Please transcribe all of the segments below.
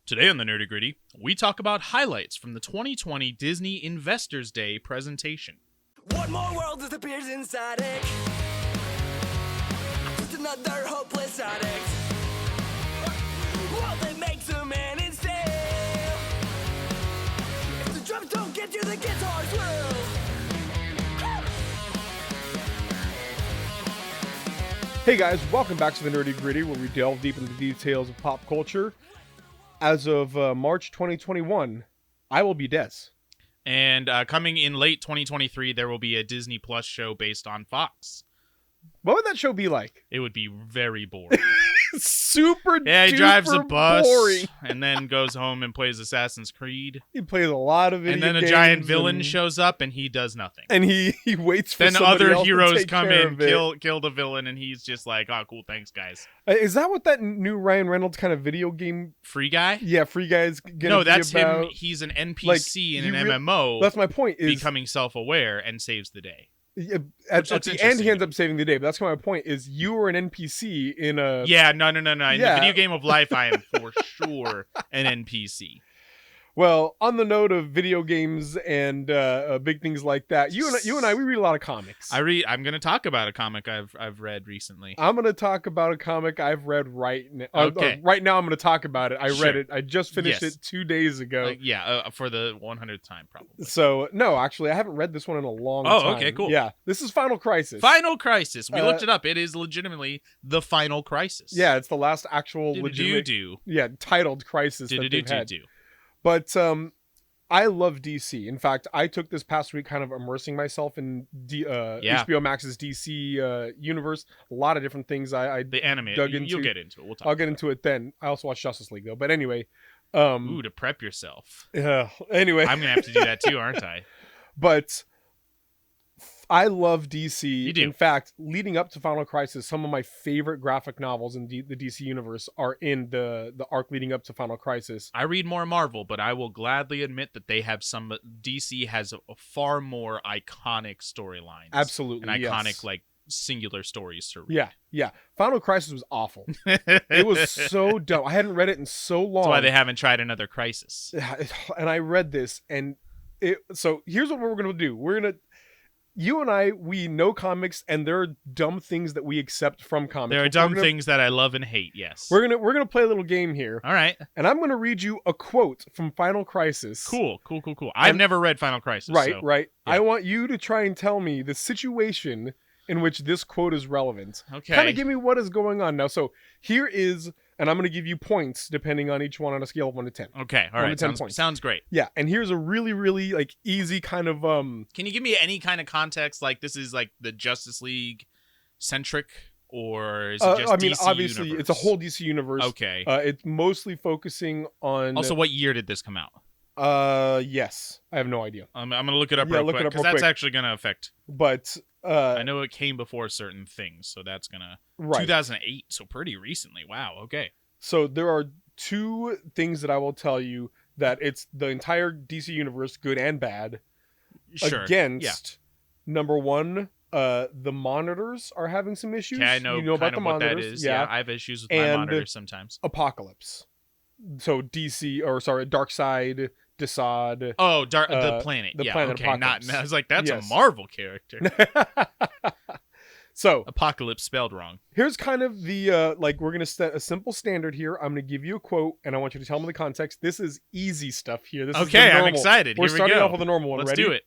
Today on the Nerdy Gritty, we talk about highlights from the 2020 Disney Investors Day presentation. One more world disappears inside it. Just another hopeless addict. Well, they make some man instead. If the drums don't get you, the guitars will. Hey guys, welcome back to the Nerdy Gritty, where we delve deep into the details of pop culture. As of March 2021, I will be Dez. And coming in late 2023, there will be a Disney Plus show based on Fox. What would that show be like? It would be very boring. Super Yeah, he drives a bus boring. and then goes home and plays Assassin's Creed. He plays a lot of video And then a games giant villain shows up and he does nothing. And he waits for Then somebody other else heroes to take come care in, of it. kill the villain, and he's just like, oh, cool, thanks, guys. Is that what that new Ryan Reynolds kind of video game? Free guy? Yeah, Free Guy's gonna No, be that's about? him. He's an NPC Like, in an he MMO That's my point. Is becoming self-aware and saves the day. at looks the end interesting he ends to up saving the day, but that's kind of my point. Is you were an NPC in a Yeah, no. In the Yeah. video game of life, I am for sure an NPC. Well, on the note of video games and big things like that, you and I, we read a lot of comics. I'm going to talk about a comic I've read recently. I'm going to talk about a comic I've read right now. Okay. Right now, I'm going to talk about it. I Sure. read it. I just finished Yes. it 2 days ago. For the 100th time, probably. So, no, actually, I haven't read this one in a long Oh, time. okay, cool. Yeah, this is Final Crisis. Final Crisis. We Uh, looked it up. It is legitimately the Final Crisis. Yeah, it's the last actual legitimate, Do. titled Crisis that they've had. Do. But I love DC. In fact, I took this past week kind of immersing myself in HBO Max's DC universe. A lot of different things I The anime. dug into. You'll get into it. We'll talk. I'll get into it then. I also watched Justice League though. But anyway, Ooh, to prep yourself. anyway, I'm gonna have to do that too, aren't I? but I love DC. You do. In fact, leading up to Final Crisis, some of my favorite graphic novels in the DC universe are in the arc leading up to Final Crisis. I read more Marvel, but I will gladly admit that they have some. DC has a far more iconic storylines. Absolutely, and iconic yes. like singular stories to read. Yeah. Final Crisis was awful. It was so dumb. I hadn't read it in so long. That's why they haven't tried another Crisis. And I read this, and so here's what we're gonna do. You and I, we know comics, and there are dumb things that we accept from comics. There are dumb things that I love and hate. Yes. We're gonna play a little game here. All right. And I'm gonna read you a quote from Final Crisis. Cool. I've never read Final Crisis. Right. Yeah. I want you to try and tell me the situation in which this quote is relevant. Okay. Kind of give me what is going on now. So here is, and I'm going to give you points depending on each one on a scale of 1 to 10. Okay. All 1 to right. 10 points. Sounds great. Yeah, and here's a really, really like easy kind of Can you give me any kind of context? Like this is like the Justice League centric, or is it just I mean, DC obviously, universe? it's a whole DC universe. Okay. It's mostly focusing on. Also, what year did this come out? Yes, I have no idea. I'm gonna look it up Yeah, real look it quick up because real that's quick. actually gonna affect. But I know it came before certain things, so that's gonna. right. 2008, so pretty recently. Wow. Okay. So there are two things that I will tell you that it's the entire DC universe, good and bad, Sure. against number one. The monitors are having some issues. Okay, I know, you know about kind the of what monitors. that is. Yeah, I have issues with my And monitors sometimes. Apocalypse. So Darkseid, Desaad. Oh, the planet. the Yeah, planet okay. Apocalypse. I was like, that's Yes. a Marvel character. So Apocalypse spelled wrong. here's kind of the we're gonna set a simple standard here. I'm gonna give you a quote, and I want you to tell me the context. This is easy stuff here. This is Okay, the I'm normal. excited. We're Here we starting go. off with the normal one. Let's Ready? do it.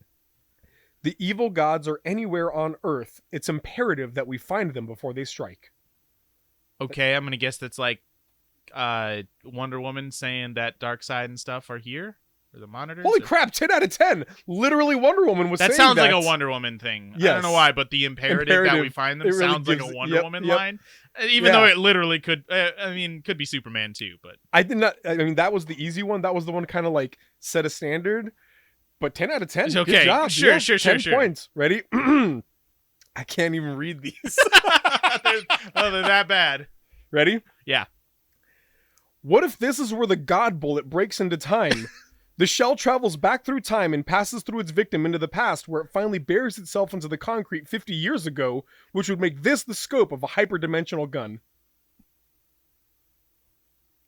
The evil gods are anywhere on Earth. It's imperative that we find them before they strike. Okay, I'm gonna guess that's like Wonder Woman saying that Darkseid and stuff are here, or the monitors. Holy or- crap! 10 out of 10. Literally, Wonder Woman was That saying sounds that. like a Wonder Woman thing. I Yes. don't know why, but the imperative that we Imperative. find them It really sounds like gives- a Wonder yep, Woman yep. line. Even though it literally could. Could be Superman too. But I did not. I mean, that was the easy one. That was the one kind of like set a standard. But 10 out of 10. It's Good okay. job. Sure, Yeah, sure, 10 sure. points. Ready? I can't even read these. they're that bad. Ready? Yeah. What if this is where the God bullet breaks into time? The shell travels back through time and passes through its victim into the past, where it finally buries itself into the concrete 50 years ago, which would make this the scope of a hyperdimensional gun.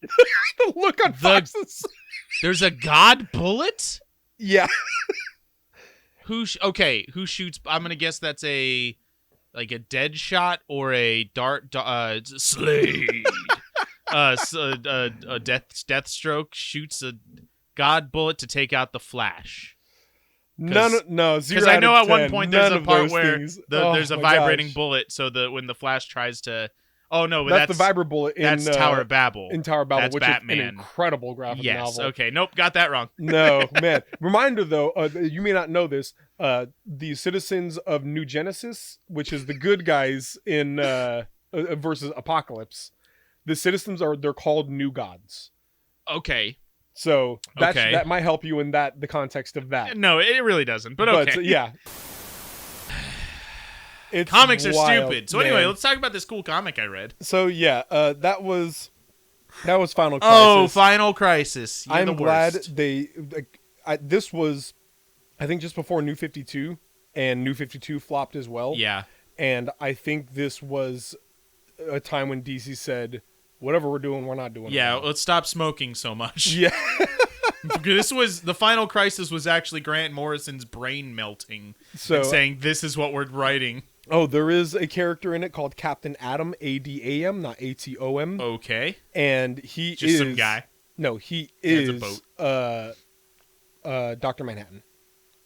The look on Fox's. There's a god bullet? Yeah. Who shoots? I'm gonna guess that's a dead shot or a Slade. A Deathstroke shoots a god bullet to take out the Flash. No, 0 Because I know out at of one 10. point there's None a of part those where things. there's a my vibrating gosh. bullet, so when the Flash tries to, oh no, but That's the vibra bullet in that's Tower of Babel. In Tower of Babel, That's which Batman. is an incredible graphic Yes. novel. Okay. Nope. Got that wrong. No, man. Reminder though, you may not know this. The citizens of New Genesis, which is the good guys in versus Apocalypse, the citizens they're called new gods. Okay. So that might help you in the context of that. No, it really doesn't. But okay. Yeah. It's Comics are wild, stupid. So man. anyway, let's talk about this cool comic I read. So yeah, that was Final Crisis. Oh, Final Crisis. You're the I'm glad worst. this was, I think, just before New 52, and New 52 flopped as well. Yeah. And I think this was a time when DC said, whatever we're doing, we're not doing. Yeah, it let's stop smoking so much. Yeah. The Final Crisis was actually Grant Morrison's brain melting and saying, this is what we're writing. Oh, there is a character in it called Captain Atom, Adam, not Atom. Okay. And he Just is some guy. No, he has is a Dr. Manhattan.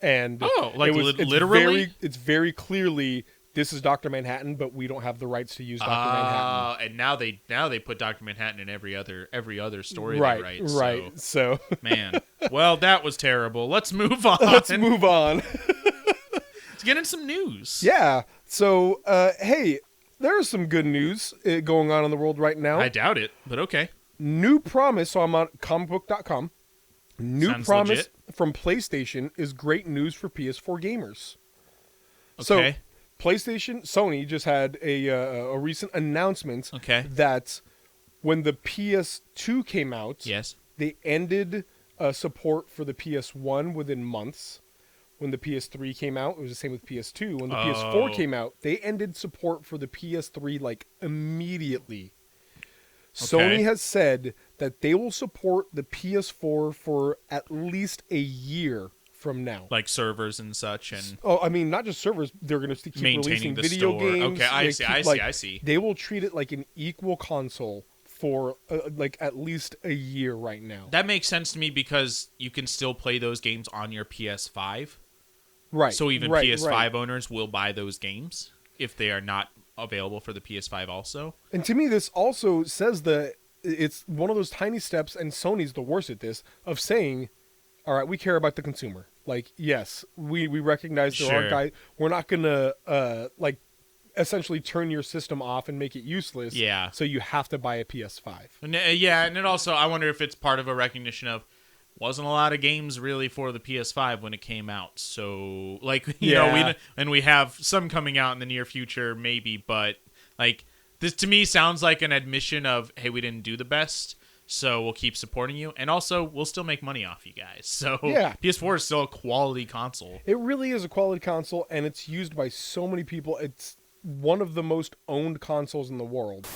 And it's literally? It's very clearly this is Dr. Manhattan, but we don't have the rights to use Dr. Manhattan. And now they put Dr. Manhattan in every other story Right, they write. right. So man. Well, that was terrible. Let's move on. Let's move on. Let's get into some news. Yeah. So, hey, there's some good news going on in the world right now. I doubt it, but okay. New promise, so I'm on comicbook.com. New Sounds promise legit. from PlayStation is great news for PS4 gamers. Okay. So, Sony just had a recent announcement that when the PS2 came out, yes, they ended support for the PS1 within months. When the PS3 came out, it was the same with PS2. When the PS4 came out, they ended support for the PS3 immediately. Okay. Sony has said that they will support the PS4 for at least a year from now. Like servers and such, and I mean, not just servers. They're going to keep releasing the video store. games. Okay, I see. They will treat it like an equal console for at least a year right now. That makes sense to me because you can still play those games on your PS5. Right. So even PS5 owners will buy those games if they are not available for the PS5 also. And to me, this also says that it's one of those tiny steps, and Sony's the worst at this, of saying, all right, we care about the consumer. Yes, we recognize there are guys. We're not going to, essentially turn your system off and make it useless. Yeah. So you have to buy a PS5. And it also, I wonder if it's part of a recognition of, wasn't a lot of games really for the PS5 when it came out. So, we have some coming out in the near future, maybe, but, this to me sounds like an admission of, hey, we didn't do the best, so we'll keep supporting you, and also, we'll still make money off you guys. So, PS4 is still a quality console. It really is a quality console, and it's used by so many people. It's one of the most owned consoles in the world.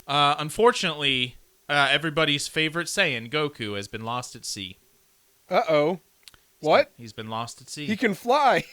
Unfortunately, everybody's favorite Saiyan, Goku, has been lost at sea. Uh-oh. What? He's been lost at sea. He can fly.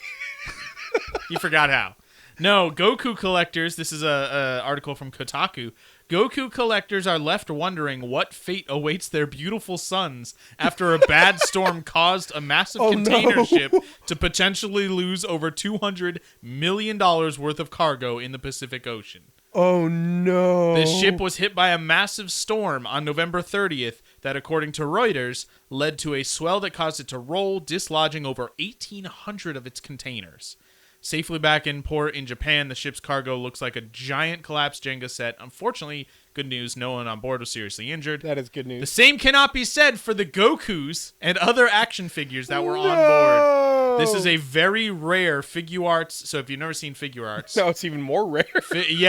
You forgot how. No, Goku collectors, this is a article from Kotaku. Goku collectors are left wondering what fate awaits their beautiful sons after a bad storm caused a massive container ship to potentially lose over $200 million worth of cargo in the Pacific Ocean. Oh, no. The ship was hit by a massive storm on November 30th that, according to Reuters, led to a swell that caused it to roll, dislodging over 1,800 of its containers. Safely back in port in Japan, the ship's cargo looks like a giant collapsed Jenga set. Unfortunately, good news, no one on board was seriously injured. That is good news. The same cannot be said for the Gokus and other action figures that were on board. This is a very rare figure arts. So if you've never seen figure arts... No, it's even more rare. Figure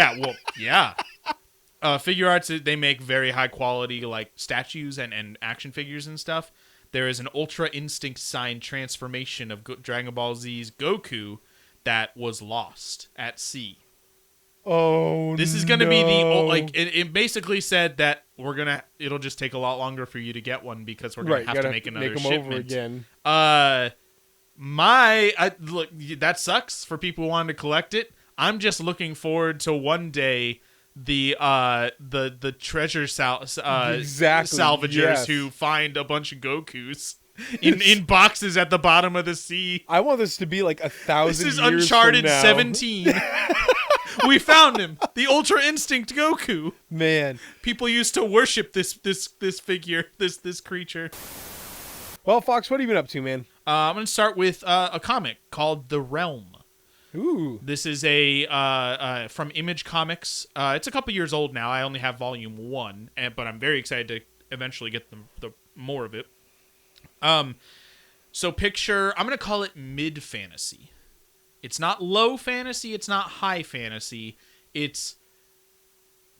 arts, they make very high quality statues and action figures and stuff. There is an Ultra Instinct signed transformation of Dragon Ball Z's Goku that was lost at sea. Oh, This is going to be the like it basically said that it'll just take a lot longer for you to get one because we're going to have to make another shipment. Over again. Look, that sucks for people who wanted to collect it. I'm just looking forward to one day the treasure salvagers who find a bunch of Gokus in boxes at the bottom of the sea. I want this to be like 1,000 years. This is Uncharted from now. 17. We found him, the Ultra Instinct Goku. Man, people used to worship this figure, this creature. Well, Fox, what have you been up to, man? I'm gonna start with a comic called The Realm. Ooh. This is a from Image Comics. It's a couple years old now. I only have volume 1, but I'm very excited to eventually get the more of it. So picture, I'm gonna call it mid fantasy. It's not low fantasy. It's not high fantasy. It's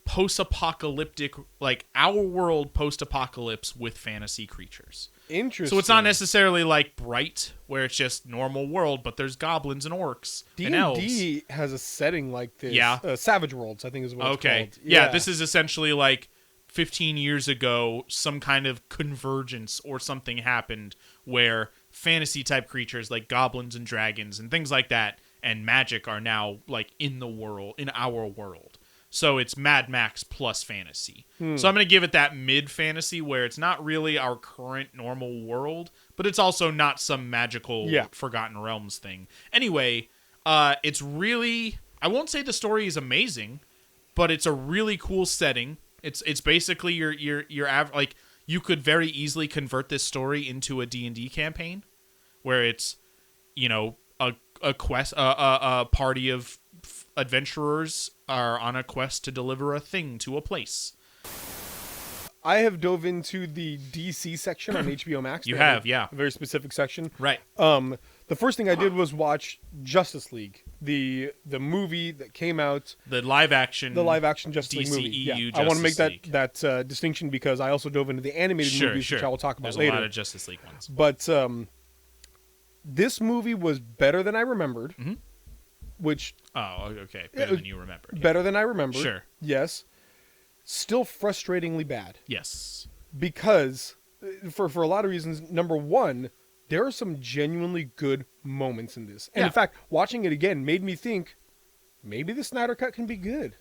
post-apocalyptic, like our world post-apocalypse with fantasy creatures. Interesting. So it's not necessarily like Bright, where it's just normal world, but there's goblins and orcs and elves. D&D has a setting like this. Yeah. Savage Worlds, I think is what it's called. Yeah, this is essentially like 15 years ago, some kind of convergence or something happened where fantasy-type creatures like goblins and dragons and things like that and magic are now like in our world. So it's Mad Max plus fantasy. So I'm going to give it that mid-fantasy where it's not really our current normal world, but it's also not some magical Forgotten Realms thing. Anyway, it's really... I won't say the story is amazing, but it's a really cool setting. It's basically your like you could very easily convert this story into a D&D campaign where it's, you know, a quest, a party of adventurers are on a quest to deliver a thing to a place. I have dove into the DC section on HBO Max. You have, yeah. A very specific section. Right. The first thing I did was watch Justice League, the movie that came out. The live action Justice League movie. Yeah. I want to make that distinction because I also dove into the animated movies, which I will talk about later. There's a lot of Justice League ones. But this movie was better than I remembered. Mm-hmm. Which... Oh, okay. Better than you remembered. Yeah. Better than I remembered. Sure. Yes. Still frustratingly bad. Yes. Because, for a lot of reasons, number one, there are some genuinely good moments in this. And in fact, watching it again made me think, maybe the Snyder Cut can be good.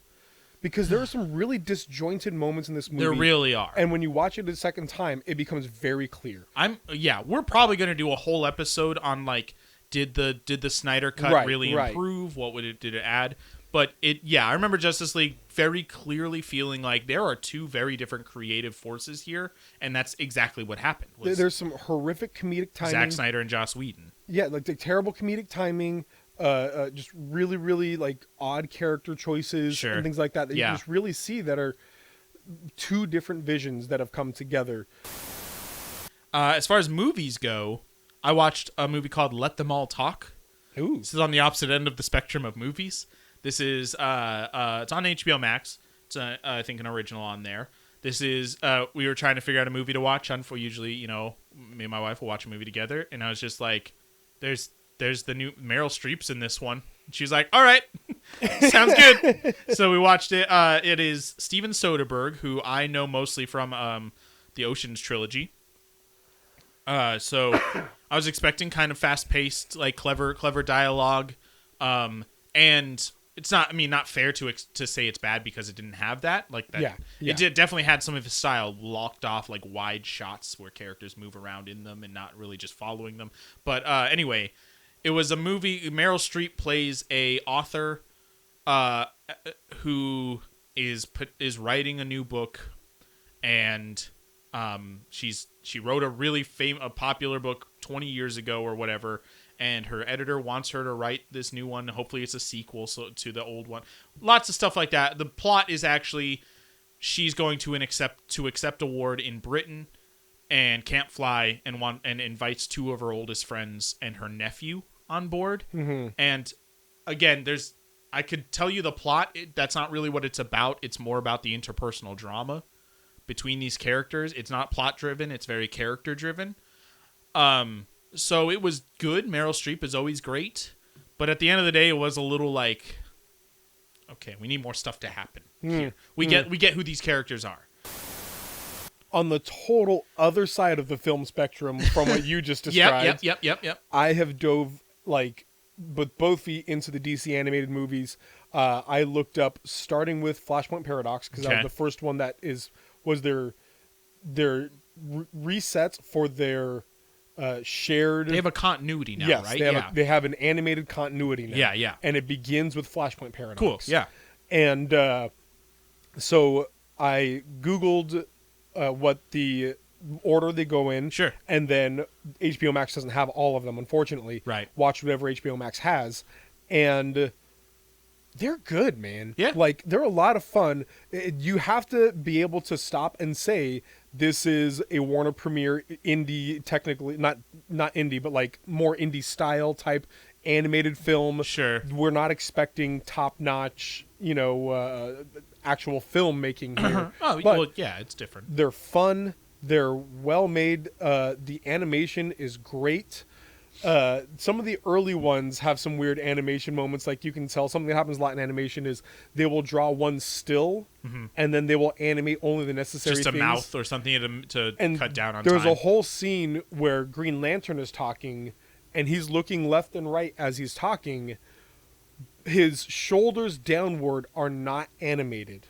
Because there are some really disjointed moments in this movie. There really are. And when you watch it a second time, it becomes very clear. We're probably going to do a whole episode on, like, did the Snyder Cut really improve? What did it add? But I remember Justice League very clearly feeling like there are two very different creative forces here, and that's exactly what happened. There's some horrific comedic timing. Zack Snyder and Joss Whedon. Yeah, like the terrible comedic timing, just really, really like odd character choices and things like that. You just really see that are two different visions that have come together. As far as movies go, I watched a movie called Let Them All Talk. Ooh. This is on the opposite end of the spectrum of movies. This is it's on HBO Max. It's I think an original on there. This is we were trying to figure out a movie to watch on. For usually, you know, me and my wife will watch a movie together, and I was just like, "There's the new Meryl Streep's in this one." And she's like, "All right, sounds good." So we watched it. It is Steven Soderbergh, who I know mostly from the Ocean's trilogy. So I was expecting kind of fast-paced, like clever dialogue, and it's not fair to say it's bad because it didn't have that. Like that, it definitely had some of his style locked off, like wide shots where characters move around in them and not really just following them. But anyway, it was a movie. Meryl Streep plays a author who is writing a new book, and she wrote a really popular book 20 years ago or whatever, and her editor wants her to write this new one. Hopefully it's a sequel to the old one. Lots of stuff like that. The plot is actually she's going to accept a ward in Britain and can't fly and invites two of her oldest friends and her nephew on board. Mm-hmm. And again, I could tell you the plot. That's not really what it's about. It's more about the interpersonal drama between these characters. It's not plot driven. It's very character driven. So it was good. Meryl Streep is always great, but at the end of the day, it was a little like, Okay, we need more stuff to happen here. We get who these characters are. On the total other side of the film spectrum from what you just described. Yep. I have dove with both feet into the DC animated movies. I looked up starting with Flashpoint Paradox because that was the first one that was their resets for their shared. They have a continuity now, right? They have an animated continuity now. Yeah. And it begins with Flashpoint Paradox. Cool. Yeah. And so I Googled what the order they go in. Sure. And then HBO Max doesn't have all of them, unfortunately. Right. Watch whatever HBO Max has. And they're good, man. Yeah. Like, they're a lot of fun. You have to be able to stop and say, this is a Warner Premiere indie, technically, not indie, but like more indie style type animated film. Sure. We're not expecting top-notch, actual filmmaking here. It's different. They're fun. They're well made. The animation is great. Some of the early ones have some weird animation moments. Like, you can tell something that happens a lot in animation is they will draw one still, and then they will animate only the necessary just a things. mouth or something to cut down on There's time. a whole scene where Green Lantern is talking, and he's looking left and right as he's talking. His shoulders downward are not animated,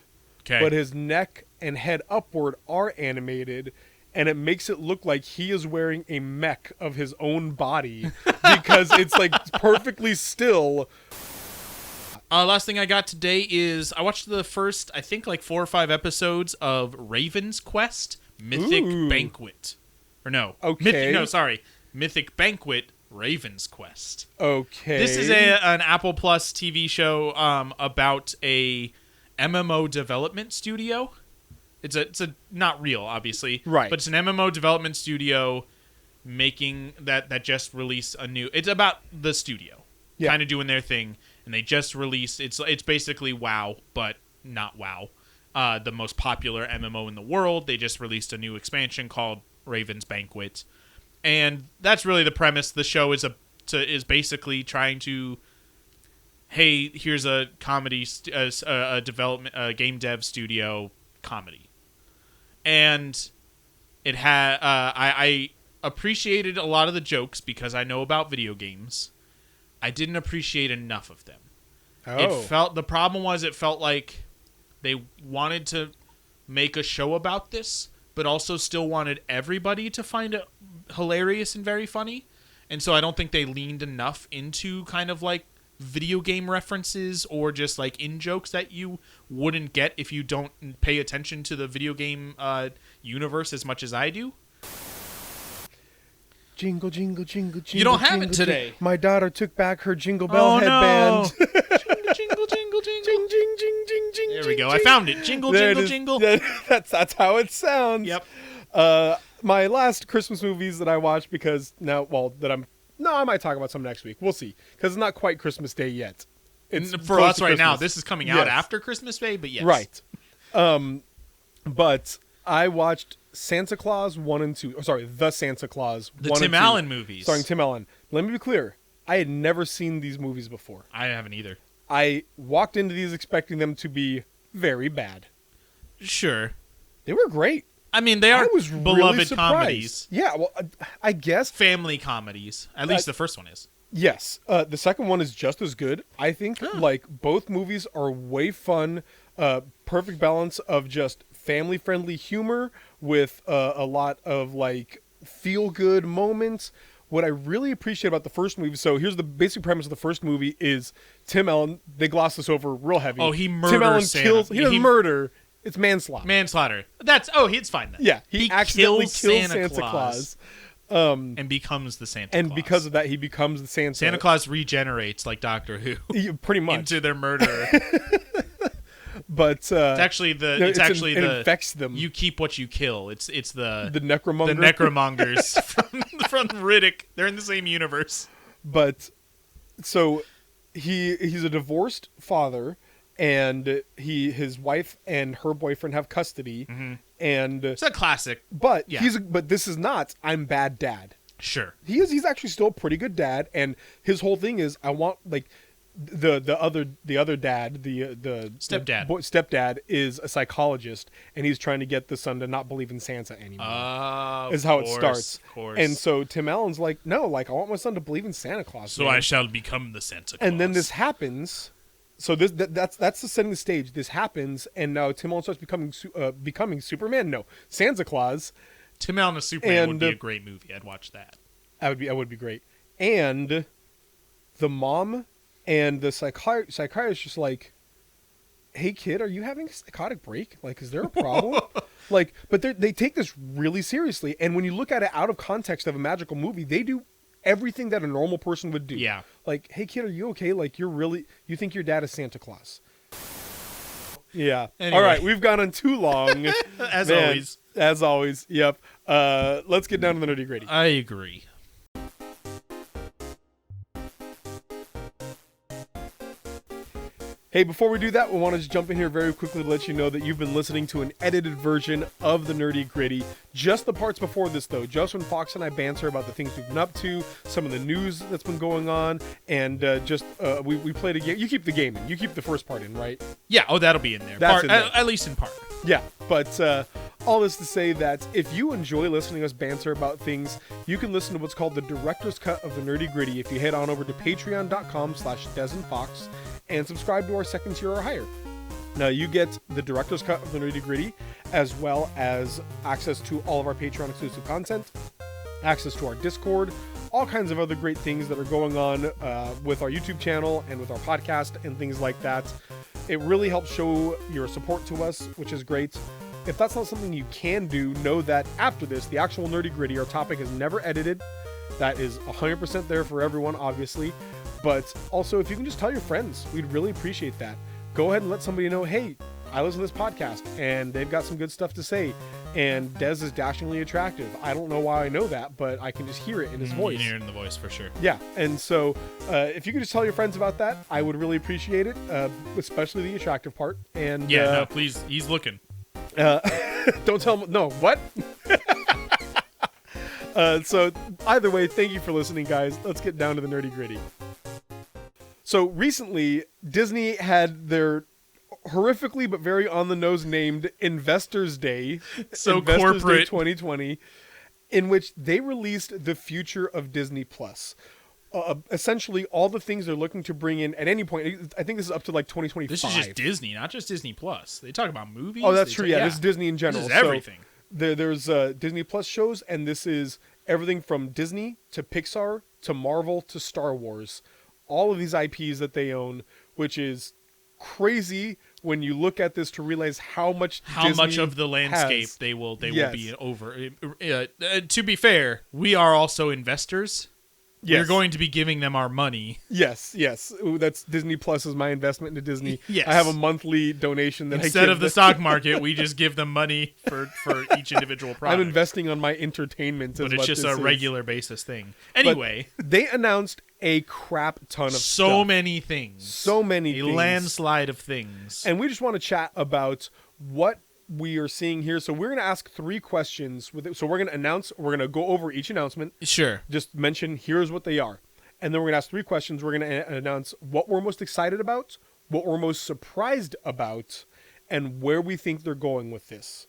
but his neck and head upward are animated. And it makes it look like he is wearing a mech of his own body because it's like perfectly still. Last thing I got today is I watched the first, I think, 4 or 5 episodes of Raven's Quest Mythic Banquet. Or no. Okay. Mythic Banquet Raven's Quest. Okay. This is an Apple Plus TV show about a MMO development studio. It's a not real, obviously, right? But it's an MMO development studio making that just released a new. It's about the studio, kind of doing their thing, and they just released. It's basically WoW, but not WoW. The most popular MMO in the world. They just released a new expansion called Raven's Banquet, and that's really the premise. The show is basically trying to. Hey, here's a comedy, a development, game dev studio comedy. And it had I appreciated a lot of the jokes because I know about video games. I didn't appreciate enough of them. The problem was it felt like they wanted to make a show about this, but also still wanted everybody to find it hilarious and very funny. And so I don't think they leaned enough into kind of like video game references or just like in jokes that you wouldn't get if you don't pay attention to the video game universe as much as I do. Jingle, jingle, jingle, jingle. You don't have jingle, it today. Jingle. My daughter took back her Jingle Bell headband. No. Jingle, jingle, jingle. Jing, jing, jing, jing, jing. There we go. I found it. Jingle, jingle, jingle. That's how it sounds. Yep. My last Christmas movies that I watched I might talk about some next week. We'll see. Because it's not quite Christmas Day yet. It's for us right now. This is coming out after Christmas Day, but yes. Right. But I watched Santa Claus 1 and 2. The Santa Claus 1 and 2. The Tim Allen movies. Starring Tim Allen. Let me be clear. I had never seen these movies before. I haven't either. I walked into these expecting them to be very bad. Sure. They were great. I mean, they are beloved really comedies. Yeah, well, I guess. Family comedies. At least the first one is. Yes. The second one is just as good. I think, both movies are way fun. Perfect balance of just family-friendly humor with a lot of, feel-good moments. What I really appreciate about the first movie, so here's the basic premise of the first movie is Tim Allen, they gloss this over real heavy. Oh, he murders Tim Allen Santa. kills, he doesn't murder. It's manslaughter. It's fine then. Yeah, he accidentally kills Santa Claus. And becomes the Santa Claus. And because of that, he becomes the Santa. Santa Claus regenerates like Doctor Who. Pretty much. Into their murderer. But it infects them. You keep what you kill. It's the necromonger. The necromongers from Riddick. They're in the same universe. But so he's a divorced father. And his wife and her boyfriend have custody, and it's a classic. But but this is not. I'm bad dad. Sure, he's actually still a pretty good dad, and his whole thing is I want the other dad, the stepdad is a psychologist, and he's trying to get the son to not believe in Santa anymore. Is how it starts. Of course. And so Tim Allen's like, no, like I want my son to believe in Santa Claus. So I shall become the Santa Claus. And then this happens. So that's the setting the stage. This happens, and now Tim Allen starts becoming Superman. No, Santa Claus. Tim Allen as Superman would be a great movie. I'd watch that. That would be great. And the mom and the psychiatrist just like, hey kid, are you having a psychotic break? Like, is there a problem? Like, but they take this really seriously. And when you look at it out of context of a magical movie, they do everything that a normal person would do. Yeah. Like, hey kid, are you okay? Like, you think your dad is Santa Claus? Yeah. Anyway. All right, we've gone on too long. As always. Yep. Let's get down to the nitty gritty. I agree. Hey, before we do that, we want to just jump in here very quickly to let you know that you've been listening to an edited version of the Nerdy Gritty. Just the parts before this, though. Just when Fox and I banter about the things we've been up to, some of the news that's been going on, and we played a game. You keep the game in. You keep the first part in, right? Yeah, that'll be in there. That's in there. At least in part. Yeah, but all this to say that if you enjoy listening to us banter about things, you can listen to what's called the Director's Cut of the Nerdy Gritty if you head on over to patreon.com/Dez and Fox and subscribe to our second tier or higher. Now you get the Director's Cut of the Nerdy Gritty, as well as access to all of our Patreon exclusive content, access to our Discord, all kinds of other great things that are going on with our YouTube channel and with our podcast and things like that. It really helps show your support to us, which is great. If that's not something you can do, know that after this, the actual Nerdy Gritty, our topic is never edited. That is 100% there for everyone, obviously. But also, if you can just tell your friends, we'd really appreciate that. Go ahead and let somebody know, hey, I listen to this podcast, and they've got some good stuff to say. And Dez is dashingly attractive. I don't know why I know that, but I can just hear it in his voice. You can hear it in the voice, for sure. Yeah, and so if you could just tell your friends about that, I would really appreciate it, especially the attractive part. And no, please, he's looking. Don't tell him. No, what? So either way, thank you for listening, guys. Let's get down to the Nerdy Gritty. So recently, Disney had their horrifically but very on the nose named Investors Day, so Investors corporate, Day 2020, in which they released the future of Disney Plus. Essentially, all the things they're looking to bring in at any point. I think this is up to like 2025. This is just Disney, not just Disney Plus. They talk about movies. Oh, that's true. Yeah, this is Disney in general. This is everything. So there's Disney Plus shows, and this is everything from Disney to Pixar to Marvel to Star Wars. All of these IPs that they own, which is crazy when you look at this to realize how much of the landscape has. they will be over. To be fair, we are also investors. Yes. We're going to be giving them our money. Yes. Ooh, that's Disney Plus is my investment into Disney. Yes. I have a monthly donation that instead of the stock market, we just give them money for each individual product. I'm investing on my entertainment. But it's just a regular basis thing. Anyway, but they announced a crap ton of stuff. So many things. A landslide of things. And we just want to chat about what we are seeing here. So we're going to ask 3 questions. So we're going to announce, we're going to go over each announcement. Sure. Just mention, here's what they are. And then we're going to ask 3 questions. We're going to announce what we're most excited about, what we're most surprised about, and where we think they're going with this.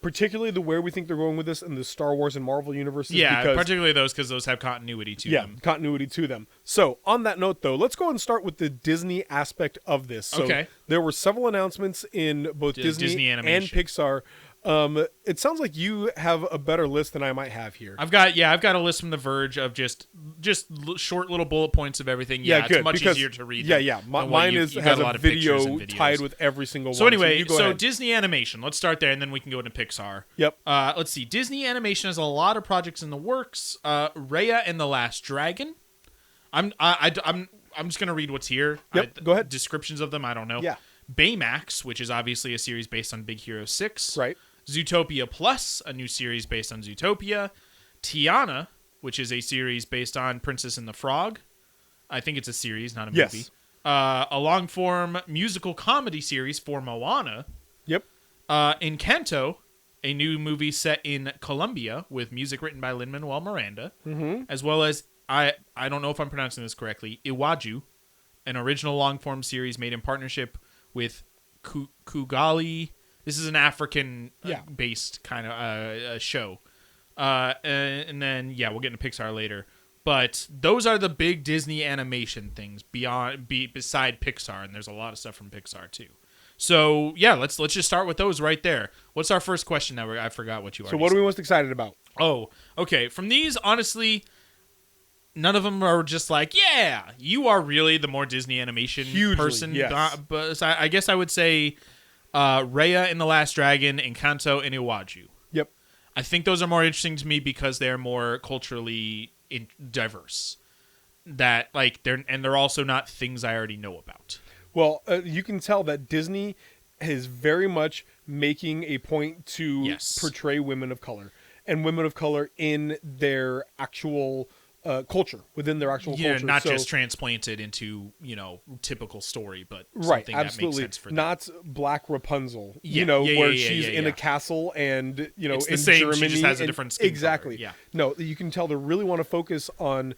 Particularly where we think they're going with this in the Star Wars and Marvel universes. Yeah, particularly those because those have continuity to them. Yeah, continuity to them. So, on that note, though, let's go ahead and start with the Disney aspect of this. So, okay. There were several announcements in both Disney and Pixar. It sounds like you have a better list than I might have here. I've got a list from The Verge of just short little bullet points of everything. Yeah, good, it's much easier to read. Yeah. Mine has a video tied with every single one. So anyway, Disney Animation. Let's start there, and then we can go into Pixar. Yep. Let's see. Disney Animation has a lot of projects in the works. Raya and the Last Dragon. I'm just gonna read what's here. Yep. Go ahead. Descriptions of them. I don't know. Yeah. Baymax, which is obviously a series based on Big Hero 6. Right. Zootopia Plus, a new series based on Zootopia. Tiana, which is a series based on Princess and the Frog. I think it's a series, not a movie. Yes. A long-form musical comedy series for Moana. Yep. Encanto, a new movie set in Colombia with music written by Lin-Manuel Miranda. Mm-hmm. As well as, I don't know if I'm pronouncing this correctly, Iwaju, an original long-form series made in partnership with Kugali. This is an African based kind of show. And then, we'll get into Pixar later. But those are the big Disney animation things beside Pixar, and there's a lot of stuff from Pixar too. So let's just start with those right there. What's our first question? Now I forgot what you are. So what are we most excited about? Oh, okay. From these, honestly, none of them are just like, yeah, you are really the more Disney animation person. Yes. But I guess I would say Raya and the Last Dragon, Encanto, and Iwaju. Yep. I think those are more interesting to me because they're more culturally diverse. They're also not things I already know about. Well, you can tell that Disney is very much making a point to portray women of color and women of color in their actual culture, within their actual culture. Not just transplanted into, typical story, but right, something absolutely. That makes sense for them. Not Black Rapunzel, where she's in a castle and, it's in the same, Germany. She just has a different skin exactly. color. Yeah. No, you can tell they really want to focus on,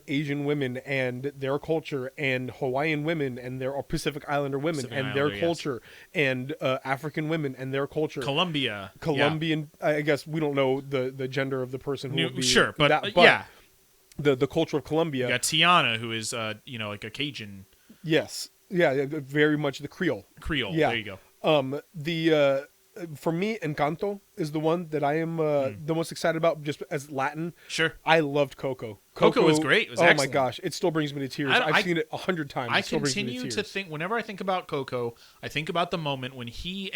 Asian women and their culture, and Hawaiian women and their Pacific Islander women their culture, and African women and their culture. Colombian, I guess we don't know the gender of the person who will be sure, but the culture of Colombia. You got Tiana, who is like a Cajun. Yes, very much the Creole. Yeah. There you go. For me, Encanto is the one that I am the most excited about, just as Latin. Sure. I loved Coco. Coco was great. It was excellent. My gosh, it still brings me to tears. I've seen it 100 times. I continue to think, whenever I think about Coco, I think about the moment when he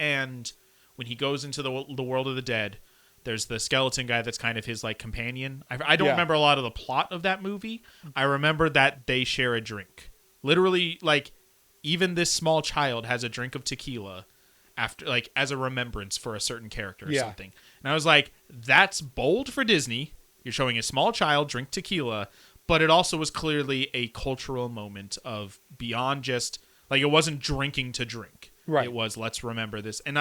goes into the world of the dead. There's the skeleton guy that's kind of his companion. I don't remember a lot of the plot of that movie. I remember that they share a drink. Literally, even this small child has a drink of tequila after, as a remembrance for a certain character or something. And I was like, that's bold for Disney. You're showing a small child drink tequila, but it also was clearly a cultural moment of beyond just it wasn't drinking to drink. Right. It was, let's remember this. And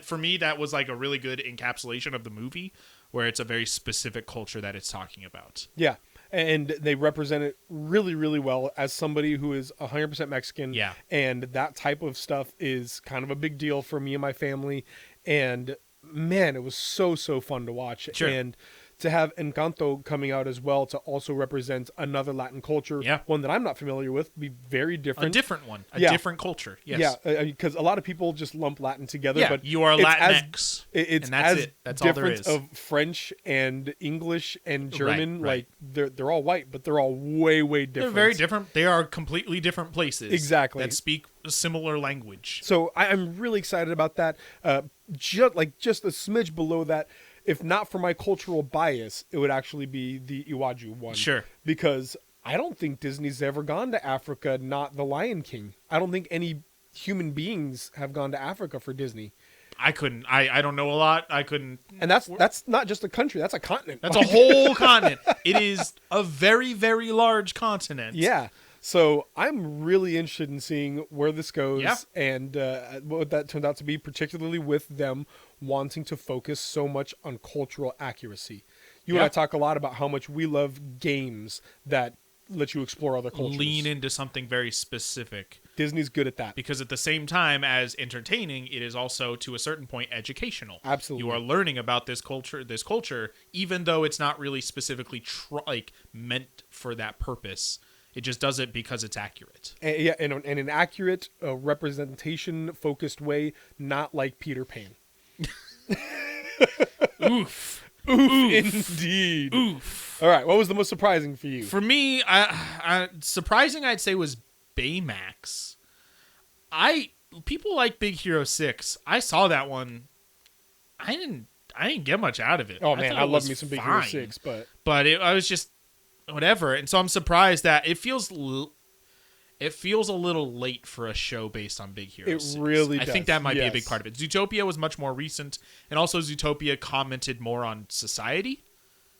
for me, that was a really good encapsulation of the movie, where it's a very specific culture that it's talking about. Yeah. And they represent it really, really well as somebody who is 100% Mexican. Yeah. And that type of stuff is kind of a big deal for me and my family. And man, it was so fun to watch. Sure. And to have Encanto coming out as well to also represent another Latin culture, one that I'm not familiar with, be very different. A different one, different culture. Yes. Yeah, because a lot of people just lump Latin together. Yeah, but you are Latinx. It's and that's as it. That's all there different is. of French and English and German. Right. They're all white, but they're all way different. They're very different. They are completely different places. Exactly. That speak a similar language. So I'm really excited about that. Just a smidge below that. If not for my cultural bias, it would actually be the Iwaju one. Sure. Because I don't think Disney's ever gone to Africa, not The Lion King. I don't think any human beings have gone to Africa for Disney. I couldn't. I don't know a lot. I couldn't. And that's not just a country. That's a continent. That's a whole continent. It is a very, very large continent. Yeah. So I'm really interested in seeing where this goes and what that turned out to be, particularly with them wanting to focus so much on cultural accuracy. You and I talk a lot about how much we love games that let you explore other cultures. Lean into something very specific. Disney's good at that. Because at the same time as entertaining, it is also, to a certain point, educational. Absolutely. You are learning about this culture, even though it's not really specifically meant for that purpose. It just does it because it's accurate. And, in an accurate, representation-focused way, not like Peter Pan. Oof. Oof, indeed. Oof. All right, what was the most surprising for you? For me, surprising I'd say was Baymax. People like Big Hero 6. I saw that one. I didn't get much out of it. Oh man, I love me some Big Hero 6, but I was just whatever. And so I'm surprised that it feels a little late for a show based on Big Hero 6. It really does. I think that might be a big part of it. Zootopia was much more recent, and also Zootopia commented more on society,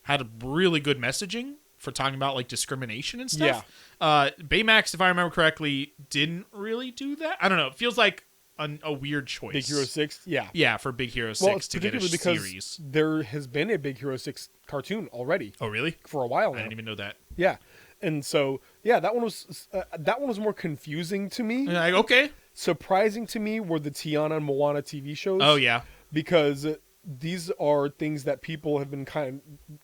had a really good messaging for talking about discrimination and stuff. Yeah. Baymax, if I remember correctly, didn't really do that. I don't know. It feels like a weird choice. Big Hero 6? Yeah. Yeah, for Big Hero 6 to get a series. Because there has been a Big Hero 6 cartoon already. Oh, really? For a while now. I didn't even know that. Yeah. And so, yeah, that one was more confusing to me. Like, okay. Surprising to me were the Tiana and Moana TV shows. Oh yeah. Because these are things that people have been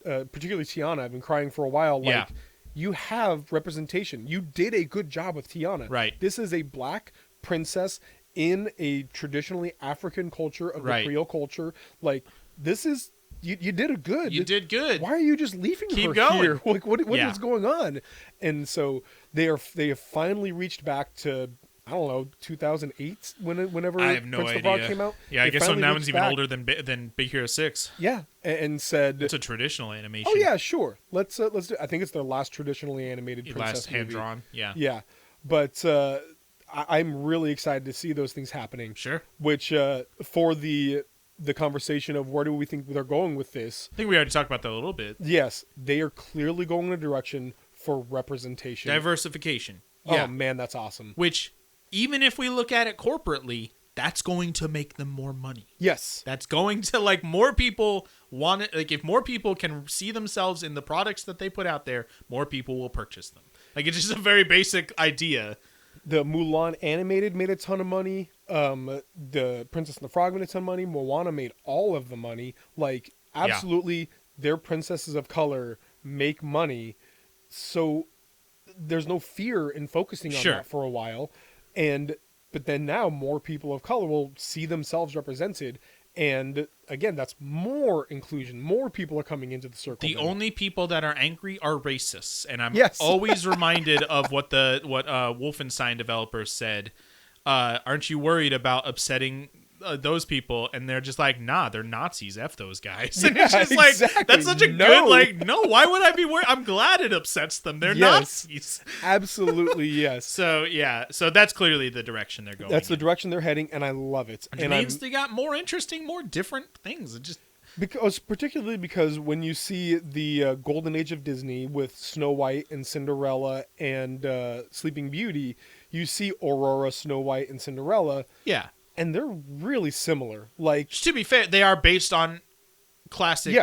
particularly Tiana, have been crying for a while. Like, Yeah. you have representation. You did a good job with Tiana. Right. This is a black princess in a traditionally African culture of the Creole culture. Like, this is you did a good. You did good. Why are you just leaving Keep her going. here? Like, what Yeah. is going on? And so they have finally reached back to, I don't know, 2008 whenever I have no Prince idea. the Frog came out. Yeah, I They guess so. finally Now reached one's even back. older than Big Hero 6. Yeah, and said, It's a traditional animation. "Oh yeah, sure. Let's do." I think it's their last traditionally animated Last princess hand movie. drawn. Yeah. Yeah, but I'm really excited to see those things happening. Sure. Which for the conversation of where do we think they're going with this? I think we already talked about that a little bit. Yes, they are clearly going in a direction for representation. Diversification. Oh Yeah. man, that's awesome. Which, even if we look at it corporately, that's going to make them more money. Yes. That's going to, like, more people want it. Like, if more people can see themselves in the products that they put out there, more people will purchase them. Like, it's just a very basic idea. The Mulan animated made a ton of money. The Princess and the Frog made a ton of money. Moana made all of the money. Like, absolutely, their princesses of color make money. So there's no fear in focusing on that for a while. But then now more people of color will see themselves represented. And again, that's more inclusion. More people are coming into the circle. The only people that are angry are racists, and I'm Yes. always reminded of what Wolfenstein developers said. Aren't you worried about upsetting those people? And they're just like, nah, they're Nazis. F those guys. And it's just exactly. like, that's such a good, like, no, why would I be worried? I'm glad it upsets them. They're Nazis. Absolutely, yes. So, yeah. So that's clearly the direction they're going. That's the direction they're heading, and I love it. Which means they got more interesting, more different things. It just... Particularly because when you see the golden age of Disney with Snow White and Cinderella and Sleeping Beauty, you see Aurora, Snow White, and Cinderella. Yeah. And they're really similar. Like, to be fair, they are based on classic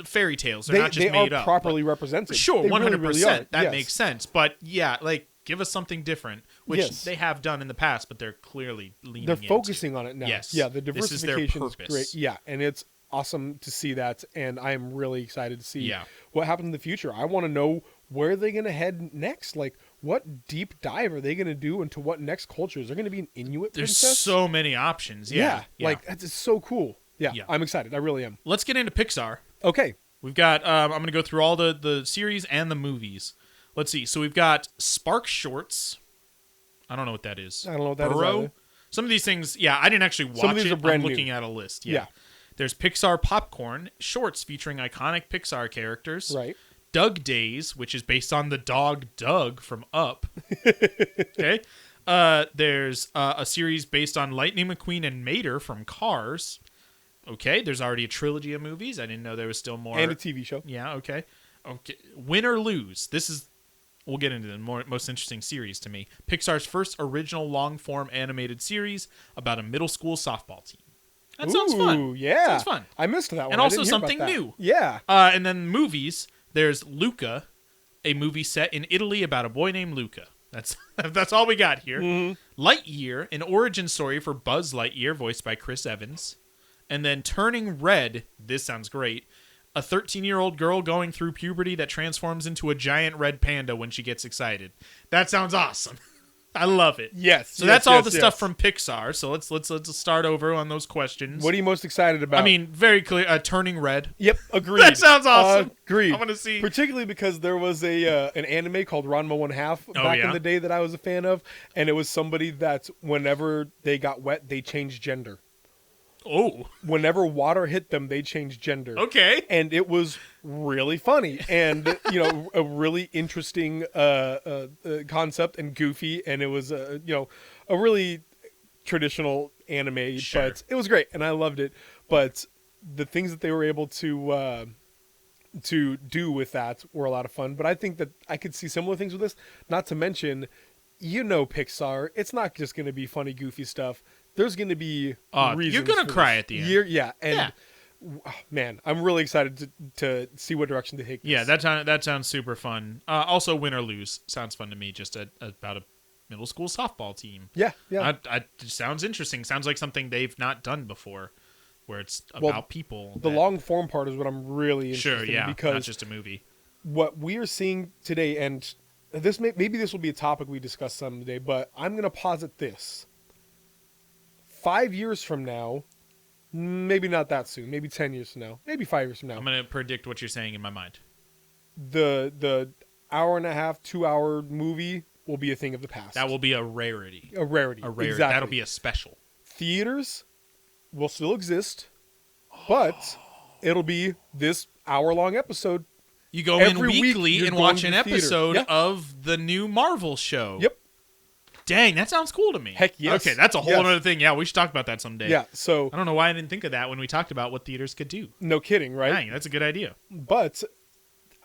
fairy tales. They're not just made up. They are properly represented. Sure, 100%. Really are. That makes sense. But yeah, like, give us something different, which they have done in the past, but they're clearly leaning into. They're focusing on it now. Yes. Yeah, the diversification is their is great. Yeah, and it's awesome to see that, and I am really excited to see what happens in the future. I want to know where they're going to head next. Like, what deep dive are they going to do into what next cultures? They're going to be an Inuit princess? There's so many options. Yeah. Like, that's so cool. Yeah, I'm excited. I really am. Let's get into Pixar. Okay. We've got, I'm going to go through all the series and the movies. Let's see. So we've got Spark Shorts. I don't know what that is. I don't know what that is either. Some of these things, I didn't actually watch Some of these are brand I'm new. looking at a list. Yeah. There's Pixar Popcorn, shorts featuring iconic Pixar characters. Right. Doug Days, which is based on the dog Doug from Up. Okay. There's a series based on Lightning McQueen and Mater from Cars. Okay. There's already a trilogy of movies. I didn't know there was still more. And a TV show. Yeah. Okay. Win or Lose. This is, we'll get into the most interesting series to me. Pixar's first original long-form animated series about a middle school softball team. That sounds fun. Yeah. Sounds fun. I missed that one. And I also didn't hear about something that. new. Yeah. And then movies, there's Luca, a movie set in Italy about a boy named Luca. That's all we got here. Mm-hmm. Lightyear, an origin story for Buzz Lightyear, voiced by Chris Evans. And then Turning Red, this sounds great, a 13-year-old girl going through puberty that transforms into a giant red panda when she gets excited. That sounds awesome. I love it. Yes. So that's all the stuff from Pixar. So let's start over on those questions. What are you most excited about? I mean, very clear. Turning Red. Yep, agreed. That sounds awesome. Agreed. I want to see. Particularly because there was an anime called Ranma 1/2 back in the day that I was a fan of, and it was somebody that whenever they got wet, they changed gender. Oh. Whenever water hit them, they changed gender. Okay. And it was really funny and, a really interesting concept and goofy. And it was, a really traditional anime, but it was great. And I loved it. But the things that they were able to do with that were a lot of fun. But I think that I could see similar things with this. Not to mention, Pixar, it's not just going to be funny, goofy stuff. There's going to be reasons. You're going to cry at the end. Yeah. And man, I'm really excited to see what direction they take this. Yeah, that sounds super fun. Also, Win or Lose sounds fun to me. Just about a middle school softball team. Yeah. It sounds interesting. Sounds like something they've not done before, where it's about people. The long form part is what I'm really interested in, because not just a movie. What we are seeing today, and maybe this will be a topic we discuss someday, but I'm going to posit this. 5 years from now, maybe not that soon, maybe 10 years from now, maybe 5 years from now. I'm going to predict what you're saying in my mind. The hour and a half, 2 hour movie will be a thing of the past. That will be a rarity. A rarity. Exactly. That'll be a special. Theaters will still exist, but it'll be this hour-long episode. You go Every in week, weekly you're and going watch to an the theater. episode Yeah. of the new Marvel show. Yep. Dang, that sounds cool to me. Heck yes. Okay, that's a whole Yes. other thing. Yeah, we should talk about that someday. Yeah, so I don't know why I didn't think of that when we talked about what theaters could do. no kidding, right? Dang, that's a good idea. But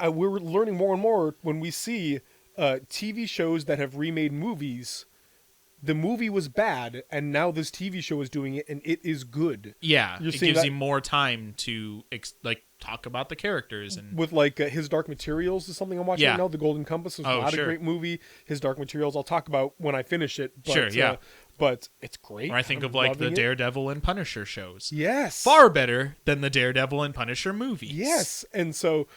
we're learning more and more when we see TV shows that have remade movies. The movie was bad, and now this TV show is doing it, and it is good. Yeah, You're it seeing gives that- you more time to talk about the characters and With His Dark Materials is something I'm watching Yeah. right now. The Golden Compass is Oh, not sure. a great movie. His Dark Materials I'll talk about when I finish it. But, Sure, yeah. But it's great. or I think I'm of the loving it. Daredevil and Punisher shows. Yes. Far better than the Daredevil and Punisher movies. Yes. And so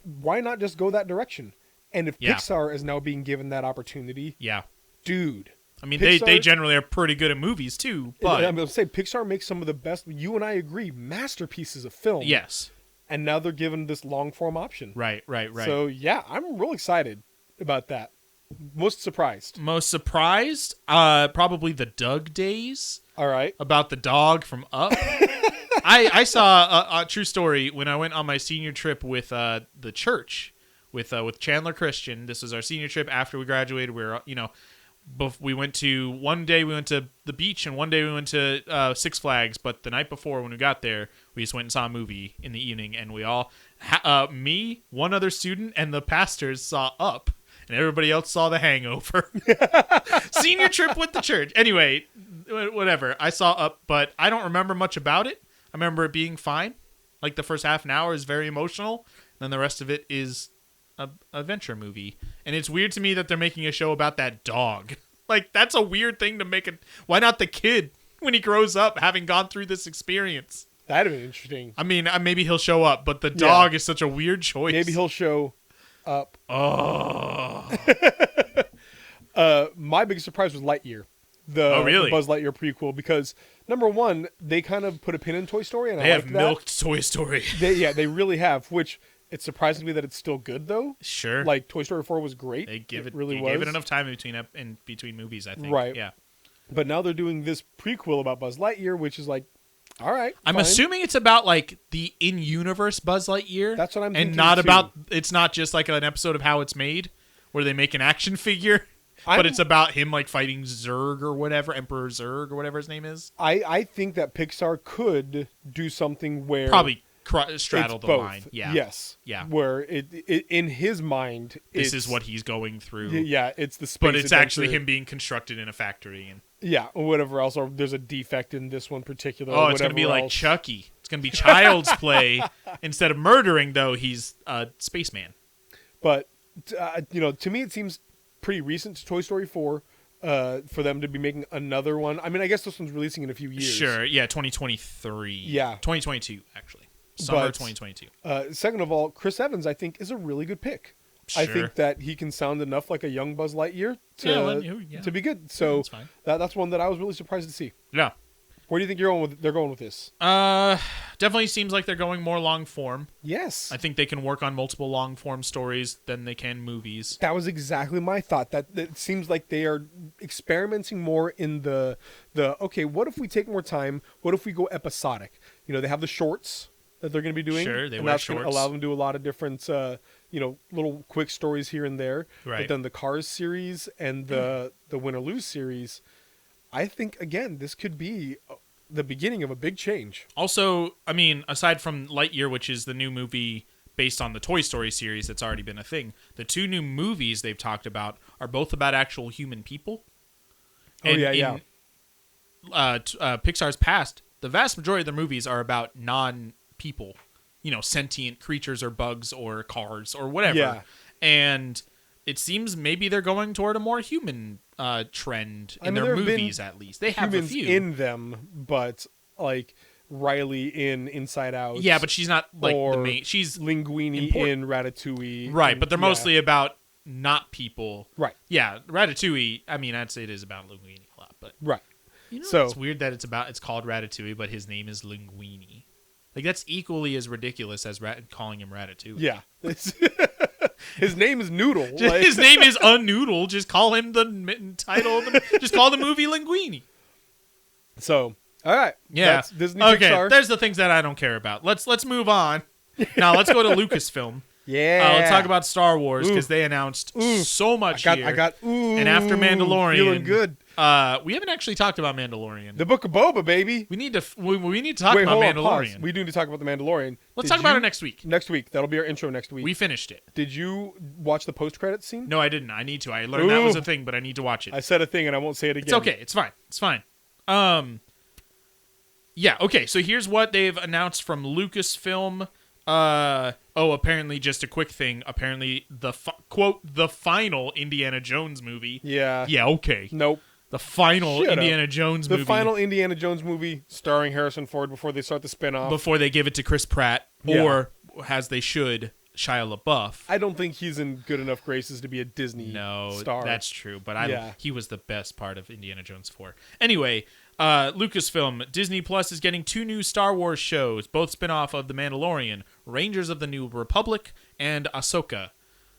why not just go that direction? And if Yeah. Pixar is now being given that opportunity, Yeah. dude. I mean, Pixar- they generally are pretty good at movies too, but I'm going to say Pixar makes some of the best, you and I agree, masterpieces of film. yes. And now they're given this long form option. Right. So yeah, I'm real excited about that. Most surprised. Most surprised? Probably the Doug days All right. about the dog from Up. I saw a true story when I went on my senior trip with the church with Chandler Christian. This was our senior trip after we graduated. We were, we went to one day we went to the beach and one day we went to Six Flags. But the night before when we got there, we just went and saw a movie in the evening, and we all, me, one other student, and the pastors saw Up. And everybody else saw The Hangover. Senior trip with the church. Anyway, whatever. I saw Up, but I don't remember much about it. I remember it being fine. Like the first half an hour is very emotional. Then the rest of it is a adventure movie. And it's weird to me that they're making a show about that dog. Like, that's a weird thing to make it. Why not the kid when he grows up having gone through this experience? That'd have been interesting. I mean, maybe he'll show up, but the dog is such a weird choice. Maybe he'll show up. Oh. My biggest surprise was Lightyear. Oh, really? The Buzz Lightyear prequel, because number one, they kind of put a pin in Toy Story, and They I have liked that. milked Toy Story. They really have. Which it's surprising to me that it's still good though. Sure. Like Toy Story 4 was great. They gave it really they was. gave it enough time in between movies, I think. Right. Yeah. But now they're doing this prequel about Buzz Lightyear, which is like, all right. I'm fine. assuming it's about like the in-universe Buzz Lightyear. That's what I'm thinking, and not too. about. It's not just like an episode of How It's Made, where they make an action figure, but it's about him like fighting Zurg or whatever, Emperor Zurg or whatever his name is. I think that Pixar could do something where Probably straddle it's the both. line. Yeah. Yes. Yeah. Where it in his mind, This it's- is what he's going through. Yeah, it's the space. But it's actually adventure. him being constructed in a factory. And Yeah, or whatever else. Or there's a defect in this one particular. oh, or it's going to be whatever like else. Chucky. It's going to be child's play. Instead of murdering, though, he's a spaceman. But to me, it seems pretty recent to Toy Story 4 for them to be making another one. I mean, I guess this one's releasing in a few years. Sure, yeah, 2023. Yeah. 2022, actually. Summer But, 2022. Second of all, Chris Evans, I think, is a really good pick. I Sure. think that he can sound enough like a young Buzz Lightyear Yeah, to be good. So that's fine. that's one that I was really surprised to see. Yeah. Where do you think they're going with this? Definitely seems like they're going more long form. Yes. I think they can work on multiple long form stories than they can movies. That was exactly my thought. That it seems like they are experimenting more in the okay, what if we take more time? What if we go episodic? They have the shorts that they're going to be doing. Sure, they and wear that's going to shorts. allow them to do a lot of different little quick stories here and there. Right. But then the Cars series and the Win or Lose series, I think again this could be the beginning of a big change. Also, I mean, aside from Lightyear, which is the new movie based on the Toy Story series that's already been a thing, the two new movies they've talked about are both about actual human people. Oh, yeah. Pixar's past, the vast majority of the movies are about non-people, sentient creatures or bugs or cars or whatever. Yeah. And it seems maybe they're going toward a more human trend in their movies, at least. They have humans a few in them, but like Riley in Inside Out. Yeah, but she's not like the main. She's Linguini in Ratatouille. Right, but they're mostly about not people. Right. Yeah, Ratatouille. I mean, I'd say it is about Linguini a lot, but right. So it's weird that it's called Ratatouille, but his name is Linguini. Like that's equally as ridiculous as calling him Ratatouille. Yeah. His name is Noodle. His name is a Noodle. Just call him the title. Just call the movie Linguini. So, all right. Yeah. That's Disney okay. Pixar. There's the things that I don't care about. Let's move on. Now let's go to Lucasfilm. Yeah. Let's talk about Star Wars because they announced so much here. And after Mandalorian, feeling good. We haven't actually talked about Mandalorian. The Book of Boba, baby. We need to talk about Mandalorian. Pause. We do need to talk about the Mandalorian. Let's talk about it next week. Next week. That'll be our intro next week. We finished it. Did you watch the post-credits scene? No, I didn't. I need to. I learned that was a thing, but I need to watch it. I said a thing and I won't say it again. It's okay. It's fine. It's fine. Yeah, okay. So here's what they've announced from Lucasfilm. Apparently just a quick thing. Apparently quote the final Indiana Jones movie. Yeah. Yeah, okay. Nope. The final Indiana Jones movie. The final Indiana Jones movie starring Harrison Ford before they start the spin-off. Before they give it to Chris Pratt or as they should Shia LaBeouf. I don't think he's in good enough graces to be a Disney star. That's true, but he was the best part of Indiana Jones 4. Anyway, Lucasfilm, Disney Plus is getting 2 new Star Wars shows, both spin-off of The Mandalorian, Rangers of the New Republic and Ahsoka,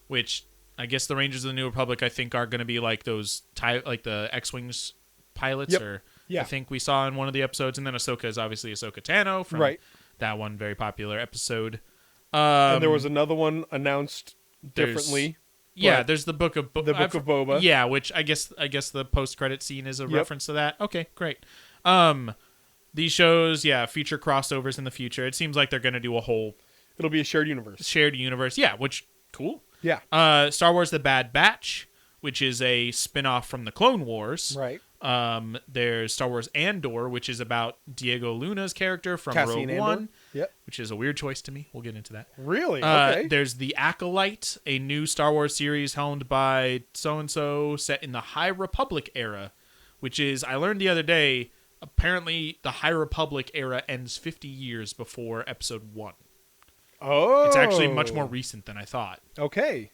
which I guess the Rangers of the New Republic I think are going to be like those like the X-Wings pilots I think we saw in one of the episodes, and then Ahsoka is obviously Ahsoka Tano from that one very popular episode. And there was another one announced differently. Yeah, there's the Book of Boba. Yeah, which I guess the post-credit scene is a reference to that. Okay, great. These shows, feature crossovers in the future. It seems like they're going to do a whole... It'll be a shared universe. Yeah, which, cool. Yeah. Star Wars The Bad Batch, which is a spin-off from the Clone Wars. Right. There's Star Wars Andor, which is about Diego Luna's character from Cassian Rogue One. Andor. Yep. Which is a weird choice to me. We'll get into that. Really? Okay. There's The Acolyte, a new Star Wars series helmed by so-and-so set in the High Republic era, which is, I learned the other day, apparently the High Republic era ends 50 years before Episode 1. Oh. It's actually much more recent than I thought. Okay.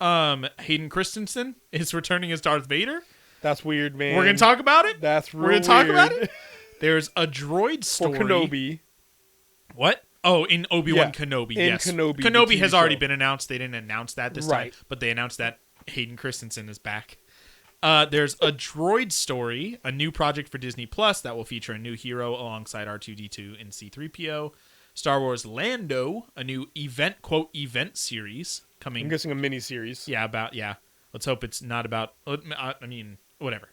Hayden Christensen is returning as Darth Vader. That's weird, man. We're going to talk about it? That's real We're going to talk weird. about it? There's a droid story. For Kenobi. What? Oh, in Obi-Wan Kenobi, yes. Kenobi has show. already been announced. They didn't announce that this time, but they announced that Hayden Christensen is back. There's a droid story, a new project for Disney Plus that will feature a new hero alongside R2-D2 and C-3PO. Star Wars Lando, a new event series coming. I'm guessing a mini-series. Let's hope it's not about, whatever.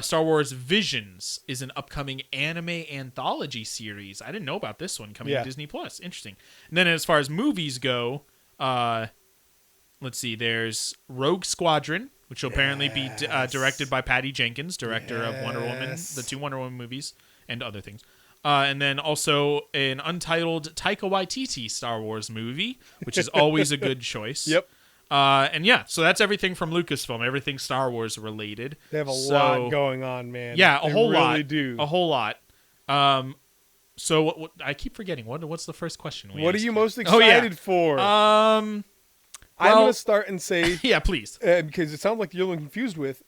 Star Wars Visions is an upcoming anime anthology series. I didn't know about this one coming to Disney Plus. Interesting. And then as far as movies go, let's see. There's Rogue Squadron, which will apparently be directed by Patty Jenkins, director of Wonder Woman, the 2 Wonder Woman movies, and other things. And then also an untitled Taika Waititi Star Wars movie, which is always a good choice. Yep. So that's everything from Lucasfilm. Everything Star Wars related. They have a lot going on, man. Yeah, they whole lot. Really do. A whole lot. So what, I keep forgetting. What's the first question? What are you most excited for? I'm going to start and say... yeah, please. Because it sounds like you're a little confused with...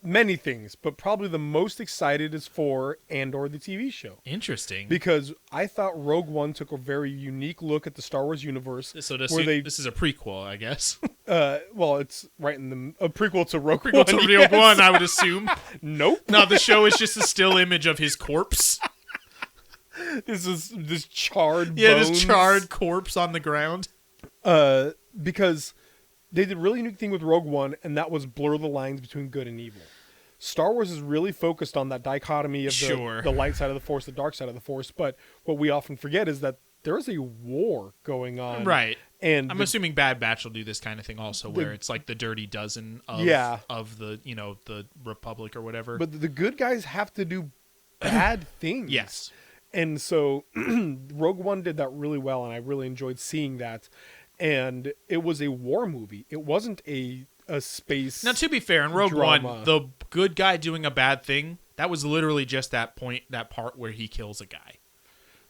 Many things, but probably the most excited is for Andor, the TV show. Interesting. Because I thought Rogue One took a very unique look at the Star Wars universe. So this is a prequel, I guess. Well, it's right in a prequel to Rogue One. Prequel to Rogue One, I would assume. Nope. No, the show is just a still image of his corpse. This charred bones. This charred corpse on the ground. Because they did a really unique thing with Rogue One, and that was blur the lines between good and evil. Star Wars is really focused on that dichotomy of the light side of the Force, the dark side of the Force, but what we often forget is that there is a war going on. Right. And I'm assuming Bad Batch will do this kind of thing also, where it's like the Dirty Dozen of the, the Republic or whatever. But the good guys have to do bad things. Yes. And so Rogue One did that really well, and I really enjoyed seeing that. And it was a war movie. It wasn't a space. Now, to be fair, in Rogue drama. One, the good guy doing a bad thing, that was literally just that part where he kills a guy.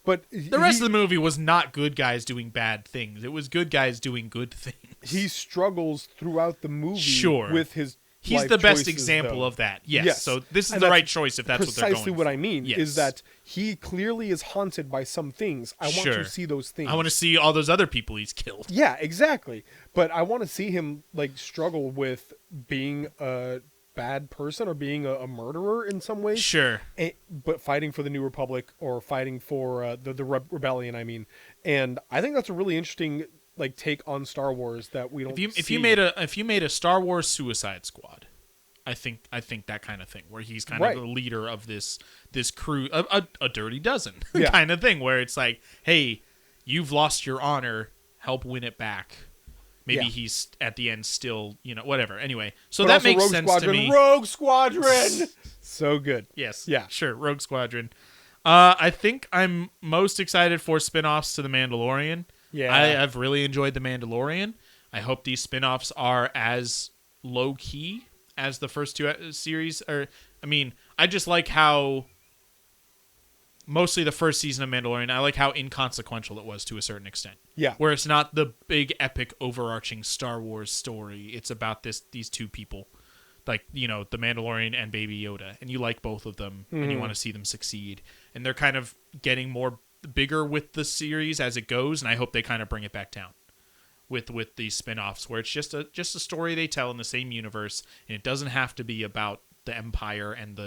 But the rest of the movie was not good guys doing bad things. It was good guys doing good things. He struggles throughout the movie with his He's life the best choices, example though. of that. Yes. So this is And the that's right choice if that's what they're going precisely what for. I mean, Yes. is that he clearly is haunted by some things. I want to see those things. I want to see all those other people he's killed. Yeah, exactly. But I want to see him like struggle with being a bad person or being a murderer in some ways. Sure. But fighting for the New Republic or fighting for the rebellion, I mean. And I think that's a really interesting like take on Star Wars that we don't If you made a Star Wars Suicide Squad, I think that kind of thing where he's kind of the leader of this crew, a dirty dozen kind of thing where it's like, hey, you've lost your honor, help win it back. Maybe he's at the end still, whatever. Anyway, so but that makes Rogue sense Squadron, to me. Rogue Squadron, so good. Yes, yeah, sure, Rogue Squadron. I think I'm most excited for spin-offs to The Mandalorian. Yeah, I've really enjoyed The Mandalorian. I hope these spin-offs are as low-key as the first two series. I just like how mostly the first season of Mandalorian, I like how inconsequential it was to a certain extent. Yeah. Where it's not the big, epic, overarching Star Wars story. It's about these two people. Like, the Mandalorian and Baby Yoda. And you like both of them, and you want to see them succeed. And they're kind of getting more bigger with the series as it goes, and I hope they kind of bring it back down with these spin-offs where it's just a story they tell in the same universe, and it doesn't have to be about the Empire and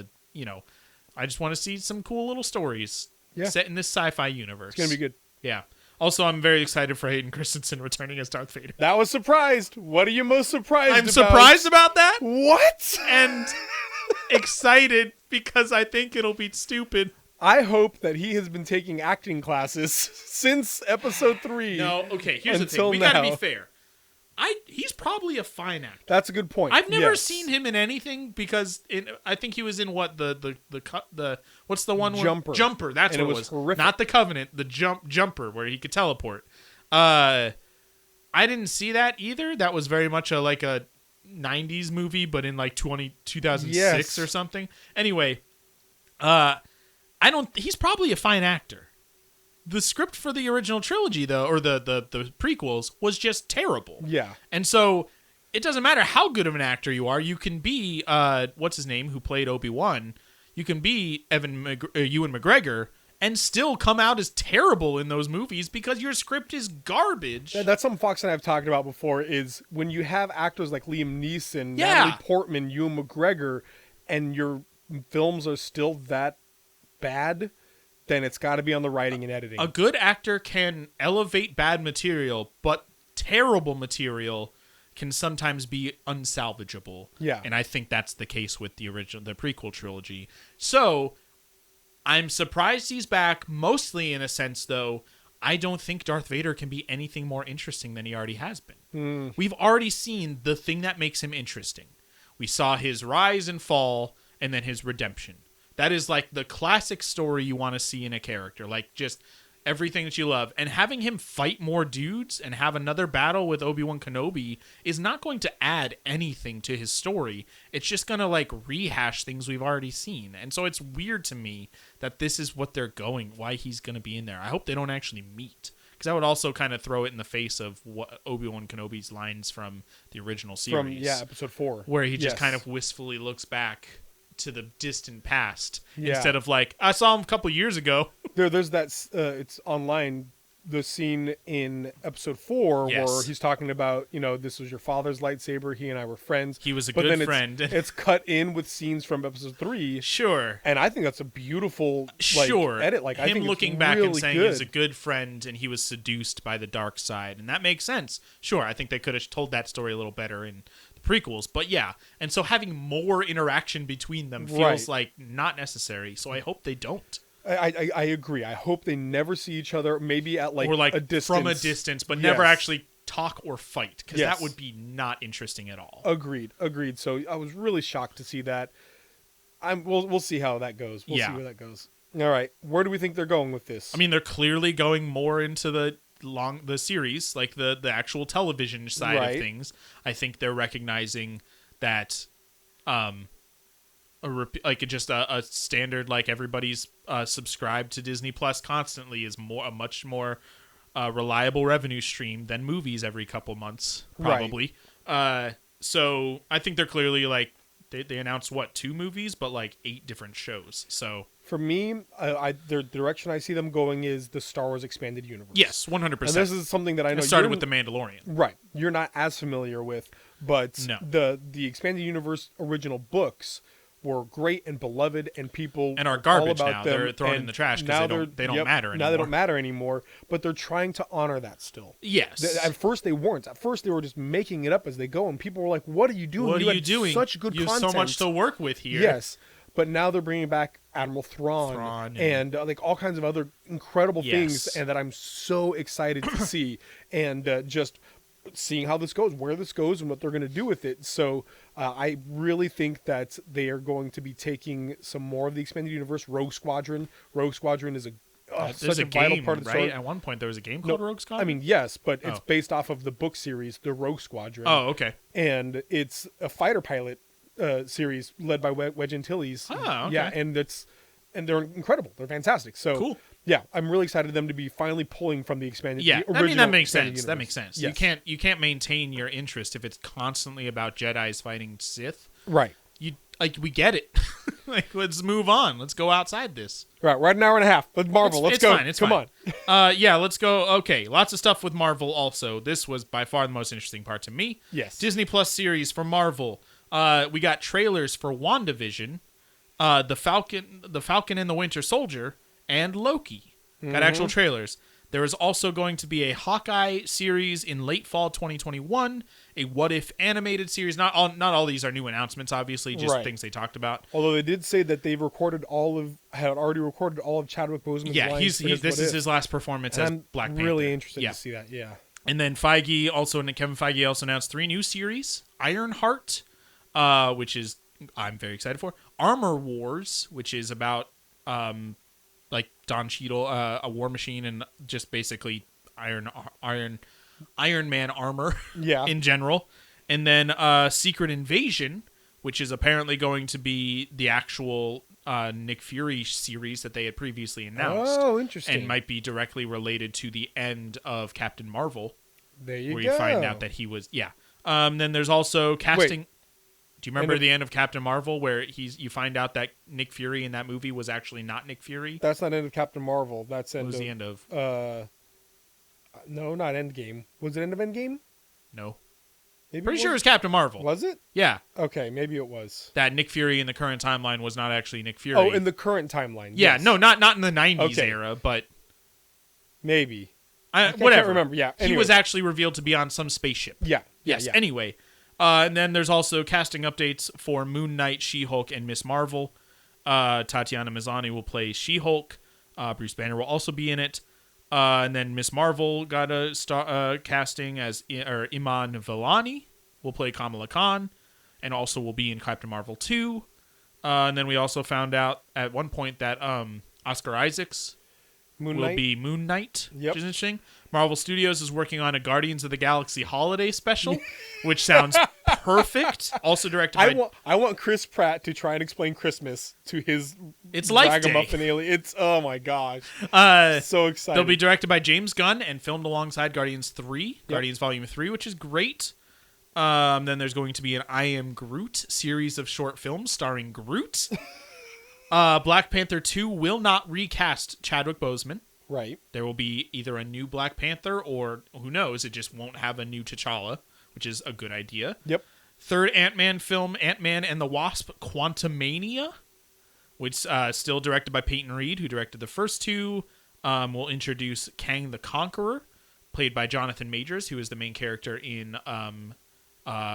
I just want to see some cool little stories set in this sci-fi universe. It's going to be good. Yeah. Also, I'm very excited for Hayden Christensen returning as Darth Vader. That was surprised. What are you most surprised about? I'm surprised about that. What? And excited because I think it'll be stupid. I hope that he has been taking acting classes since episode 3. No, okay, here's the thing. We gotta be fair. He's probably a fine actor. That's a good point. I've never seen him in anything because I think he was in what the what's the one Jumper. Jumper. That's and what it was. Horrific. Not the Covenant, the Jumper where he could teleport. I didn't see that either. That was very much a 90s movie, but in 2006 or something. Anyway, he's probably a fine actor. The script for the original trilogy, though, or the prequels, was just terrible. Yeah. And so it doesn't matter how good of an actor you are. You can be, what's his name, who played Obi-Wan. You can be Ewan McGregor and still come out as terrible in those movies because your script is garbage. That's something Fox and I have talked about before, is when you have actors like Liam Neeson, Natalie Portman, Ewan McGregor, and your films are still that bad, then it's got to be on the writing and editing. A good actor can elevate bad material, but terrible material can sometimes be unsalvageable. Yeah. And I think that's the case with the prequel trilogy. So I'm surprised he's back, mostly in a sense, though. I don't think Darth Vader can be anything more interesting than he already has been. We've already seen the thing that makes him interesting. We saw his rise and fall, and then his redemption. That is the classic story you want to see in a character. Just everything that you love. And having him fight more dudes and have another battle with Obi-Wan Kenobi is not going to add anything to his story. It's just going to rehash things we've already seen. And so it's weird to me that this is what they're going, why he's going to be in there. I hope they don't actually meet. Because that would also kind of throw it in the face of what Obi-Wan Kenobi's lines from the original series. From episode 4. Where he just kind of wistfully looks back to the distant past instead of I saw him a couple years ago. There's that it's online, the scene in episode 4 where he's talking about, this was your father's lightsaber, he and I were friends, he was a good friend. It's cut in with scenes from episode 3, and I think that's a beautiful edit. I think looking back and saying he was a good friend and he was seduced by the dark side, and that makes sense. I think they could have told that story a little better in prequels, but and so having more interaction between them feels not necessary, so I hope they don't. I agree. I hope they never see each other, maybe at or a distance. From a distance, but never actually talk or fight, because that would be not interesting at all. Agreed. So I was really shocked to see that. We'll see how that goes. We'll Yeah. see where that goes. All right, where do we think they're going with this? I mean, they're clearly going more into the series, like the actual television side Right. of things. I think they're recognizing that, just a standard, like everybody's subscribed to Disney Plus constantly, is a much more reliable revenue stream than movies every couple months, probably. Right. So I think they're clearly like they announced 2 movies, but like 8 different shows. So for me, the direction I see them going is the Star Wars expanded universe. Yes, 100%. And this is something that I know it started with The Mandalorian. Right. You're not as familiar with, but No. the expanded universe original books were great and beloved, and people and are all garbage about now. them, They're thrown in and the trash now because they don't matter anymore. Now they don't matter anymore, but they're trying to honor that still. Yes. At first they weren't. At first they were just making it up as they go, and people were like, "What are you doing? What you are you doing? Such good you content. have so much to work with here." Yes, but now they're bringing back Admiral Thrawn and like all kinds of other incredible things, and that I'm so excited to see, and just seeing how this goes, where this goes, and what they're going to do with it. So I really think that they are going to be taking some more of the expanded universe. Rogue Squadron is such a vital part of the story. At one point, there was a game called Rogue Squadron? I mean, yes, but it's based off of the book series, the Rogue Squadron. Oh, okay. And it's a fighter pilot series led by Wedge Antilles. Oh, okay. Yeah, and they're incredible. They're fantastic. So cool. Yeah, I'm really excited for them to be finally pulling from the expanded. Yeah, the I mean that makes sense. universe. That makes sense. Yes. You can't maintain your interest if it's constantly about Jedis fighting Sith. Right. We get it. Like, let's move on. Let's go outside this. Right, we're at an hour and a half. Let's Marvel. Let's go. Fine, it's Come fine. on. Yeah, let's go. Okay, lots of stuff with Marvel also. This was by far the most interesting part to me. Yes. Disney Plus series for Marvel. We got trailers for WandaVision, the Falcon and the Winter Soldier, and Loki. Got actual trailers. There is also going to be a Hawkeye series in late fall 2021, a What If animated series. Not all these are new announcements, obviously, just things they talked about. Although they did say that they've had already recorded all of Chadwick Boseman's lines. This is his last performance as Black Panther. I'm really interested to see that. Yeah. And then Kevin Feige also announced 3 new series: Ironheart, which is I'm very excited for; Armor Wars, which is about like Don Cheadle, a war machine, and just basically Iron Man armor in general. And then Secret Invasion, which is apparently going to be the actual Nick Fury series that they had previously announced. Oh, interesting. And might be directly related to the end of Captain Marvel. There you go. Where you find out that he was, then there's also casting... Wait. Do you remember the end of Captain Marvel where you find out that Nick Fury in that movie was actually not Nick Fury? That's not end of Captain Marvel. That's what was the end of? No, not Endgame. Was it end of Endgame? No. Maybe Pretty sure it was Captain Marvel. Was it? Yeah. Okay, maybe it was. That Nick Fury in the current timeline was not actually Nick Fury. Oh, in the current timeline. Yeah, yes. no, not in the 90s era, but... Maybe. Whatever. I can't remember, yeah. Anyway. He was actually revealed to be on some spaceship. Yeah. Yes, yeah. Anyway. And then there's also casting updates for Moon Knight, She-Hulk, and Miss Marvel. Tatiana Maslany will play She-Hulk. Bruce Banner will also be in it. And then Miss Marvel got a casting as Iman Vellani will play Kamala Khan, and also will be in Captain Marvel 2. And then we also found out at one point that Oscar Isaacs will be Moon Knight, which is interesting. Marvel Studios is working on a Guardians of the Galaxy holiday special, which sounds perfect. Also directed by... I want Chris Pratt to try and explain Christmas to his It's Life Day. Ragamuffin alien. It's, oh my gosh. So excited. They'll be directed by James Gunn and filmed alongside Guardians 3, Guardians Volume 3, which is great. Then there's going to be an I Am Groot series of short films starring Groot. Black Panther 2 will not recast Chadwick Boseman. Right. There will be either a new Black Panther or, who knows, it just won't have a new T'Challa, which is a good idea. Yep. Third Ant-Man film, Ant-Man and the Wasp: Quantumania, which still directed by Peyton Reed, who directed the first 2. Will introduce Kang the Conqueror, played by Jonathan Majors, who is the main character in what's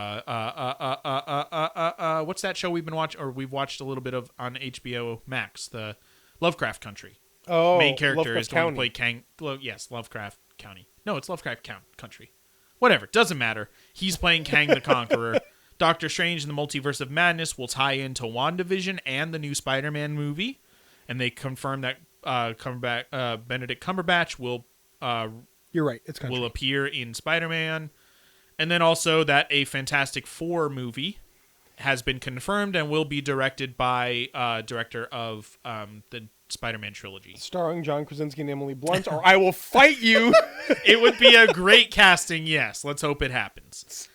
that show we've been watching, or we've watched a little bit of on HBO Max, the Lovecraft Country. Oh, main character Lovecraft is going to play Kang. Yes, Lovecraft County. No, it's Lovecraft Country. Whatever, doesn't matter. He's playing Kang the Conqueror. Doctor Strange and the Multiverse of Madness will tie into WandaVision and the new Spider-Man movie, and they confirmed that Benedict Cumberbatch will You're right. It's country. will appear in Spider-Man, and then also that a Fantastic Four movie has been confirmed and will be directed by director of the Spider-Man trilogy. Starring John Krasinski and Emily Blunt, or I will fight you. It would be a great casting, yes. Let's hope it happens.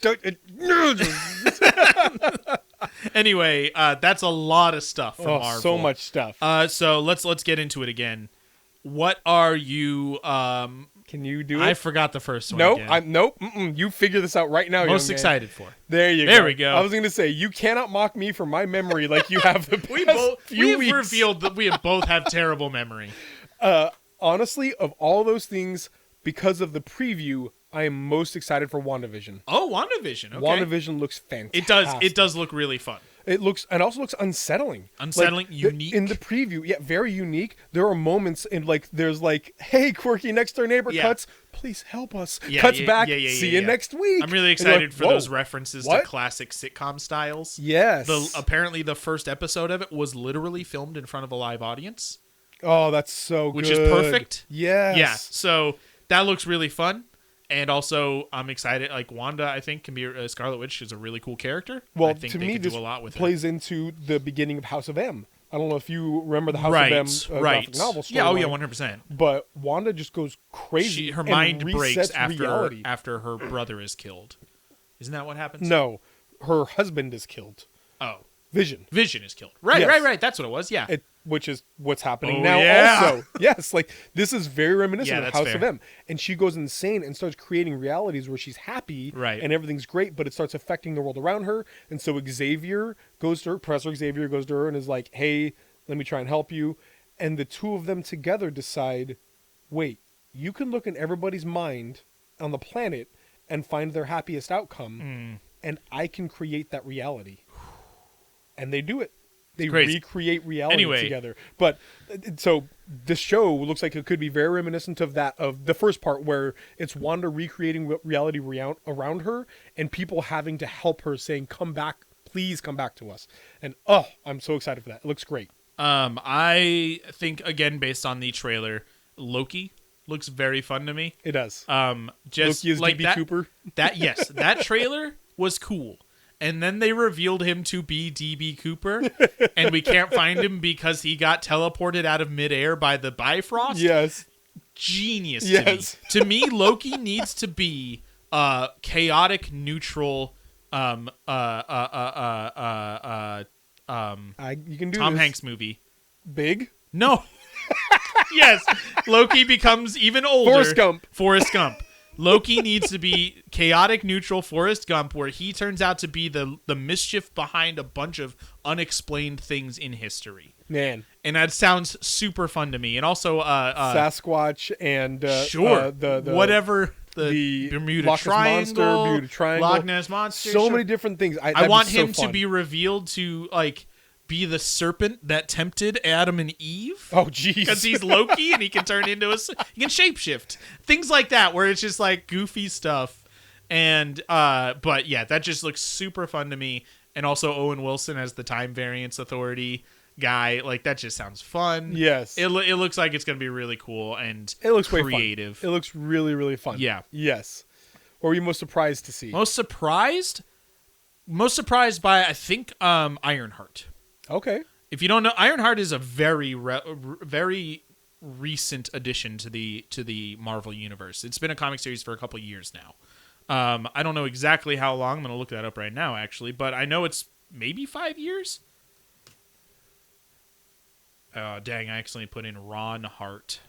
Anyway, that's a lot of stuff from Marvel. So much stuff. So let's get into it again. What are you? Can you do it? I forgot the first one. Nope. You figure this out right now. Most excited for. There you go. There we go. I was going to say, you cannot mock me for my memory like you have the past we have weeks. revealed that we both have terrible memory. Honestly, of all those things, because of the preview, I am most excited for WandaVision. Oh, WandaVision. Okay. WandaVision looks fantastic. It does look really fun. It also looks unsettling. Unique. In the preview, yeah, very unique. There are moments in there's hey, quirky next door neighbor cuts, please help us. Cuts back, see you next week. I'm really excited for those references to classic sitcom styles. Yes. Apparently the first episode of it was literally filmed in front of a live audience. Oh, that's so good. Which is perfect. Yes. Yeah, so that looks really fun. And also, I'm excited. Wanda, I think, can be Scarlet Witch is a really cool character. Well, I think to they me, could this do a lot with plays into the beginning of House of M. I don't know if you remember the House of M graphic novel story. Yeah, 100%. But Wanda just goes crazy. Her mind breaks reality. after her brother is killed. Isn't that what happens? No, her husband is killed. Oh, Vision is killed. Right. That's what it was. Yeah. Which is what's happening now also. Yes, this is very reminiscent of House of M. And she goes insane and starts creating realities where she's happy and everything's great, but it starts affecting the world around her. And so Professor Xavier goes to her and is like, hey, let me try and help you. And the two of them together decide, wait, you can look in everybody's mind on the planet and find their happiest outcome, and I can create that reality. And they do it. They recreate reality together. But so this show looks like it could be very reminiscent of the first part, where it's Wanda recreating reality around her and people having to help her, saying, come back, please come back to us. And I'm so excited for that. It looks great. I think, again, based on the trailer, Loki looks very fun to me. It does. Just Loki is DB Cooper. That trailer was cool. And then they revealed him to be DB Cooper, and we can't find him because he got teleported out of midair by the Bifrost. Yes. Genius to me. To me, Loki needs to be chaotic, neutral, you can do Tom this. Hanks movie. Big? No. Yes. Loki becomes even older. Forrest Gump. Loki needs to be chaotic, neutral Forrest Gump, where he turns out to be the mischief behind a bunch of unexplained things in history. Man. And that sounds super fun to me. And also Sasquatch and the Bermuda Loch Triangle, Triangle, Loch Ness Monster. So many different things. I want him to be revealed to be the serpent that tempted Adam and Eve. Oh, jeez. Because he's Loki and he can turn into he can shapeshift. Things like that, where it's just goofy stuff. And, but yeah, that just looks super fun to me. And also Owen Wilson as the Time Variance Authority guy. That just sounds fun. Yes. It looks like it's going to be really cool and it looks creative. Fun. It looks really, really fun. Yeah. Yes. What were you most surprised to see? Most surprised by, I think, Ironheart. Okay. If you don't know, Ironheart is a very recent addition to the Marvel universe. It's been a comic series for a couple years now. I don't know exactly how long. I'm going to look that up right now, actually, but I know it's maybe 5 years. Dang! I accidentally put in Ron Hart.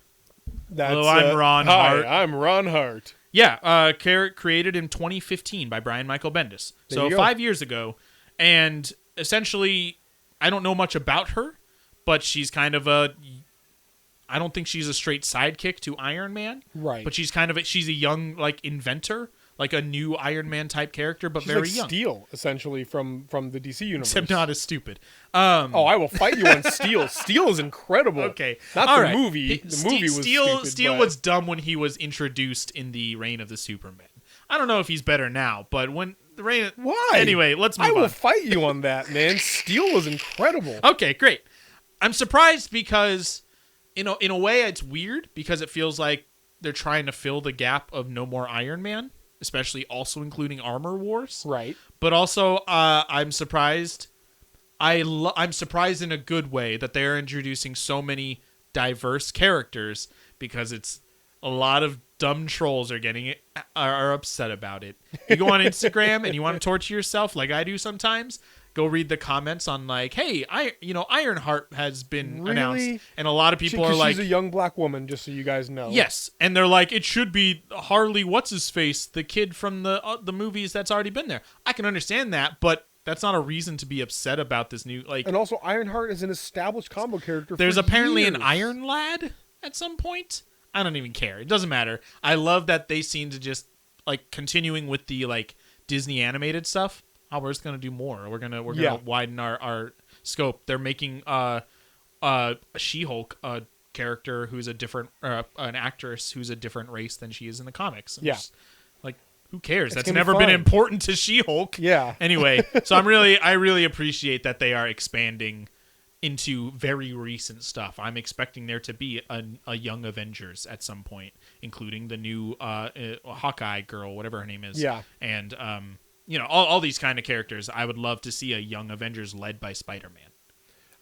Hello, I'm Ron Hart. Hi, I'm Ron Hart. Yeah, created in 2015 by Brian Michael Bendis. So 5 years ago, and essentially, I don't know much about her, but she's kind of I don't think she's a straight sidekick to Iron Man. Right. But she's she's a young, inventor, a new Iron Man type character, but she's very young. Steel, essentially, from the DC universe. Except not as stupid. I will fight you on Steel. Steel is incredible. Okay. Not the movie. The movie was stupid. Steel was dumb when he was introduced in the Reign of the Supermen. I don't know if he's better now, but when Why? Anyway, let's move I will on. fight you on that, man. Steel was incredible. Okay, great. I'm surprised because, in a way, it's weird because it feels like they're trying to fill the gap of no more Iron Man, especially also including Armor Wars. Right. But also, I'm surprised. I'm surprised in a good way that they're introducing so many diverse characters because it's a lot of dumb trolls are upset about it. You go on Instagram and you want to torture yourself like I do sometimes. Go read the comments on like, hey, Ironheart has been announced, and a lot of people are like, she's a young black woman, just so you guys know. yes, and they're like, it should be Harley, what's his face, the kid from the movies that's already been there. I can understand that, but that's not a reason to be upset about this new like. And also, Ironheart is an established combo character. There's for apparently years. an Iron Lad at some point. I don't even care. It doesn't matter. I love that they seem to just like continuing with the like Disney animated stuff. Oh, we're just gonna do more. We're gonna widen our scope. They're making She-Hulk a character who's a different an actress who's a different race than she is in the comics. I'm just, like, who cares? That's never been important to She-Hulk. Yeah. Anyway, so I really appreciate that they are expanding into very recent stuff. I'm expecting there to be a Young Avengers at some point, including the new Hawkeye girl, whatever her name is. Yeah. And all these kind of characters. I would love to see a Young Avengers led by Spider-Man.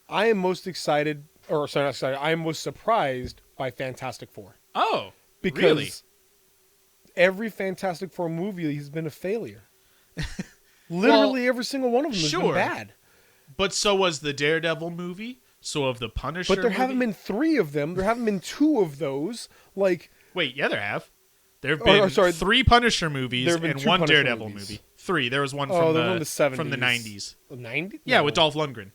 I am most excited, or sorry, not excited. I am most surprised by Fantastic Four. Oh, because really? every Fantastic Four movie has been a failure. Literally every single one of them has been bad. But so was the Daredevil movie. So of the Punisher. But there haven't been 3 of them. There haven't been 2 of those. Like, wait, yeah, there have. There have been 3 Punisher movies and 1 Punisher Daredevil movies. movie. 3. There was one from the 70s. from the 90s. The 90s? Yeah, No. with Dolph Lundgren.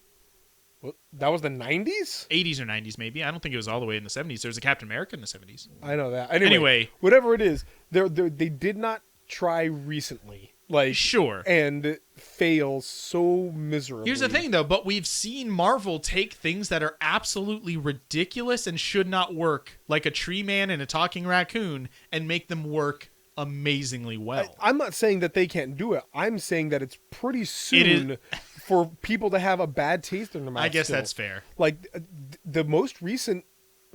What? That was the 90s? 80s or 90s, maybe. I don't think it was all the way in the 70s. There was a Captain America in the 70s. I know that. Anyway. Whatever it is, they did not try recently. Like, sure. And fail so miserably. Here's the thing, though. But we've seen Marvel take things that are absolutely ridiculous and should not work, like a tree man and a talking raccoon, and make them work amazingly well. I'm not saying that they can't do it. I'm saying that it's pretty soon for people to have a bad taste in their mouth. I guess still. that's fair. Like, the most recent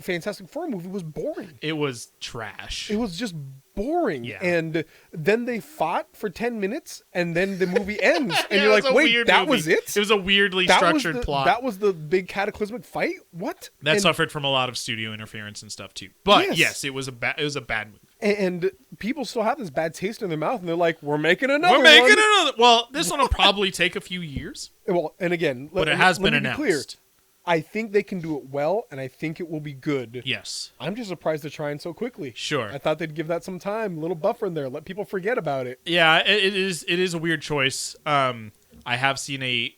Fantastic Four movie was boring. It was trash. It was just boring. Yeah. And then they fought for 10 minutes, and then the movie ends. And Yeah, you're it was like, a wait, weird that movie. was it? It was a weirdly structured plot. That was the big cataclysmic fight? What? That suffered from a lot of studio interference and stuff, too. But, yes it was a bad movie. And people still have this bad taste in their mouth, and they're like, we're making another one. We're making another. Well, this one will probably take a few years. Well, and again, but it has been let me be clear. announced. I think they can do it well, and I think it will be good. Yes. I'm just surprised they're trying so quickly. Sure. I thought they'd give that some time, a little buffer in there, let people forget about it. Yeah, it is a weird choice. I have seen a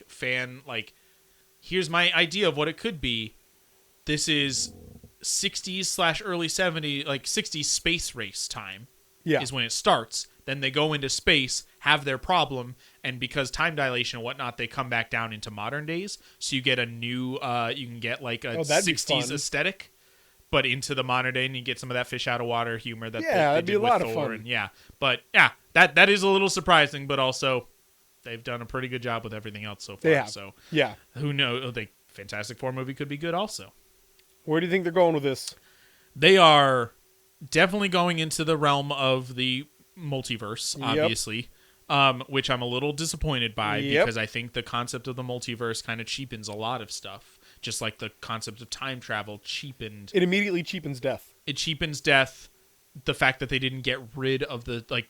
fan here's my idea of what it could be. This is 60s / early 70s, 60s space race time. Yeah. Is when it starts. Then they go into space, have their problem, and because time dilation and whatnot, they come back down into modern days. So you get a new, you can get like a 60s aesthetic, but into the modern day, and you get some of that fish out of water humor that they that'd did be a with lot Thor. of fun. And that is a little surprising, but also they've done a pretty good job with everything else so far. They have. So yeah, who knows? The Fantastic Four movie could be good also. Where do you think they're going with this? They are definitely going into the realm of the multiverse, obviously, which I'm a little disappointed by because I think the concept of the multiverse kind of cheapens a lot of stuff, just like the concept of time travel cheapened. It immediately cheapens death. It cheapens death. The fact that they didn't get rid of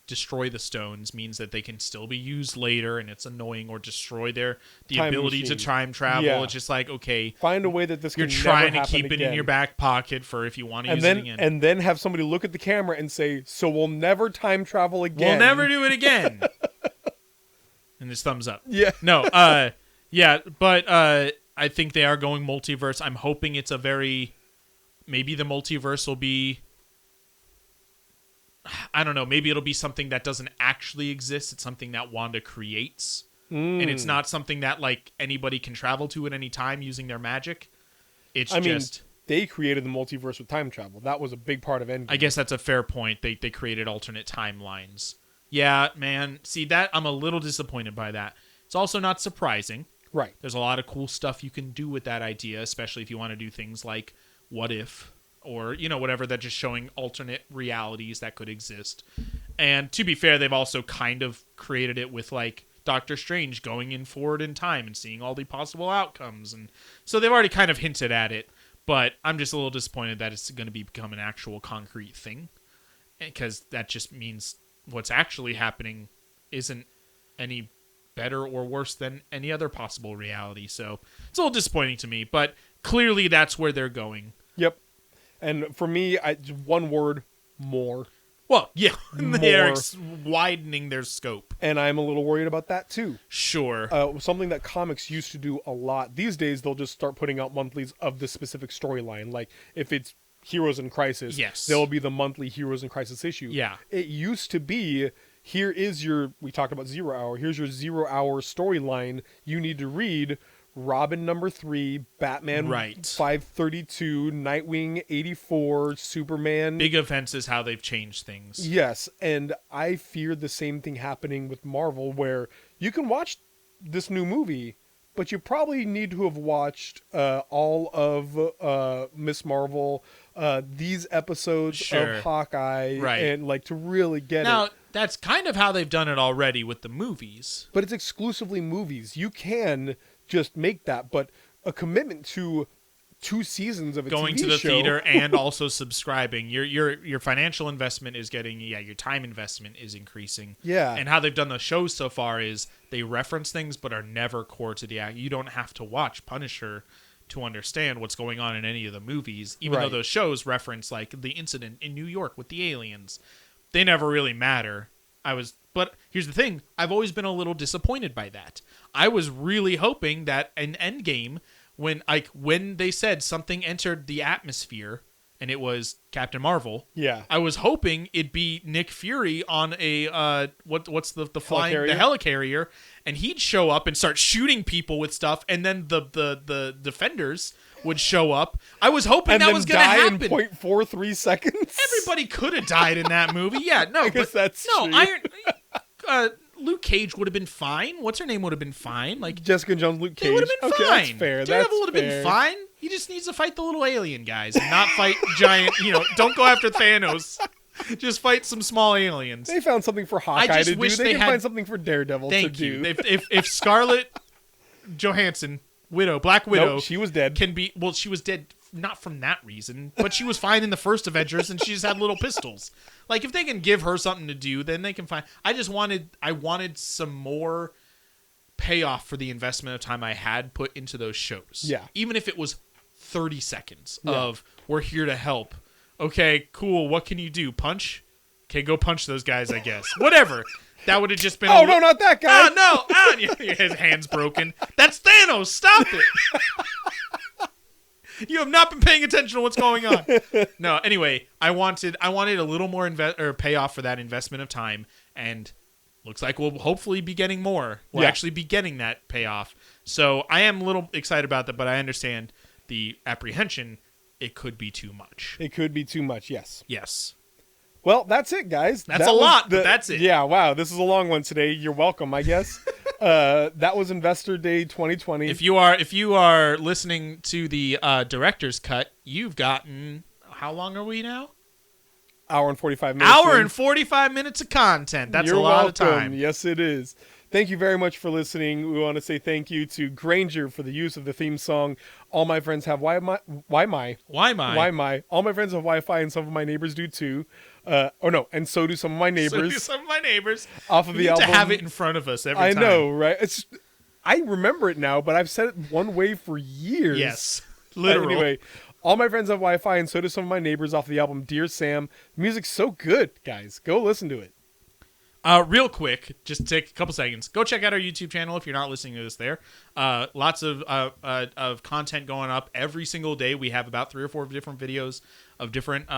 destroy the stones means that they can still be used later, and it's annoying, or destroy the time ability machine. to time travel. Yeah. It's just like, okay, find a way that this you're can trying never to keep happen it in your back pocket for if you want to use it again. And then have somebody look at the camera and say, so we'll never time travel again. We'll never do it again. And his thumbs up. Yeah. No, but I think they are going multiverse. I'm hoping it's maybe the multiverse will be, I don't know, maybe it'll be something that doesn't actually exist. It's something that Wanda creates. And it's not something that anybody can travel to at any time using their magic. I mean, they created the multiverse with time travel. That was a big part of Endgame. I guess that's a fair point. They created alternate timelines. Yeah, man. See, that I'm a little disappointed by that. It's also not surprising. Right. There's a lot of cool stuff you can do with that idea, especially if you want to do things like what if, or, you know, whatever, that just showing alternate realities that could exist. And to be fair, they've also kind of created it with, like, Doctor Strange going in forward in time and seeing all the possible outcomes. And so they've already kind of hinted at it, but I'm just a little disappointed that it's going to become an actual concrete thing, because that just means what's actually happening isn't any better or worse than any other possible reality. So it's a little disappointing to me, but clearly that's where they're going. Yep. And for me, one word, more. Well, yeah, they're widening their scope. And I'm a little worried about that, too. Sure. Something that comics used to do a lot. These days, they'll just start putting out monthlies of the specific storyline. Like, if it's Heroes in Crisis, yes, there will be the monthly Heroes in Crisis issue. Yeah. It used to be, here is your, we talked about 0 Hour, here's your 0 hour storyline you need to read. Robin number 3, Batman 532, Nightwing 84, Superman. Big events is how they've changed things. Yes, and I fear the same thing happening with Marvel, where you can watch this new movie, but you probably need to have watched all of Miss Marvel, these episodes of Hawkeye, and like to really get it. Now, that's kind of how they've done it already with the movies. But it's exclusively movies. You can just make that, but a commitment to 2 seasons of a going TV to the show. theater and also subscribing, your financial investment is getting, your time investment is increasing. Yeah. And how they've done the shows so far is they reference things but are never core to the act. You don't have to watch Punisher to understand what's going on in any of the movies, even though those shows reference like the incident in New York with the aliens. They never really matter. But here's the thing, I've always been a little disappointed by that. I was really hoping that in Endgame, when they said something entered the atmosphere and it was Captain Marvel, I was hoping it'd be Nick Fury on a what's the flying helicarrier? The helicarrier, and he'd show up and start shooting people with stuff, and then the defenders would show up. I was hoping and that was going to happen. In 0.43 seconds. Everybody could have died in that movie. Yeah, no, I guess that's true. Luke Cage would have been fine. What's her name would have been fine. Like Jessica Jones, Luke Cage. They would have been fine. That's fair. Daredevil would have been fine. He just needs to fight the little alien guys and not fight giant. Don't go after Thanos. Just fight some small aliens. They found something for Hawkeye to do. They can find something for Daredevil to do. If Scarlett Johansson, Black Widow, nope, she was dead. She was dead not from that reason, but she was fine in the first Avengers, and she just had little pistols. Like, if they can give her something to do, then they can find. I wanted some more payoff for the investment of time I had put into those shows. Yeah. Even if it was 30 seconds of, we're here to help. Okay, cool. What can you do? Punch? Okay, go punch those guys, I guess. Whatever. That would have just been... Oh, no, not that guy. Oh, no. His hand's broken. That's Thanos. Stop it. You have not been paying attention to what's going on. No, anyway, I wanted a little more payoff for that investment of time, and looks like we'll hopefully be getting more. We'll actually be getting that payoff. So I am a little excited about that, but I understand the apprehension. It could be too much. It could be too much, yes. Yes. Well, that's it, guys. That's a lot, but that's it. Yeah, wow. This is a long one today. You're welcome, I guess. That was Investor Day 2020. If you are listening to the director's cut, you've gotten... How long are we now? Hour and 45 minutes. Hour and 45 minutes of content. That's a lot of time. Yes, it is. Thank you very much for listening. We want to say thank you to Granger for the use of the theme song. All my friends have Why my? All my friends have Wi-Fi, and some of my neighbors do too. And so do some of my neighbors. Off of the album. To have it in front of us every time. I know, right? I remember it now, but I've said it one way for years. Yes, literally. Anyway, all my friends have Wi-Fi, and so do some of my neighbors. Off the album Dear Sam. The music's so good, guys. Go listen to it. Real quick, just take a couple seconds. Go check out our YouTube channel if you're not listening to this there. Lots of content going up every single day. We have about 3 or 4 different videos of different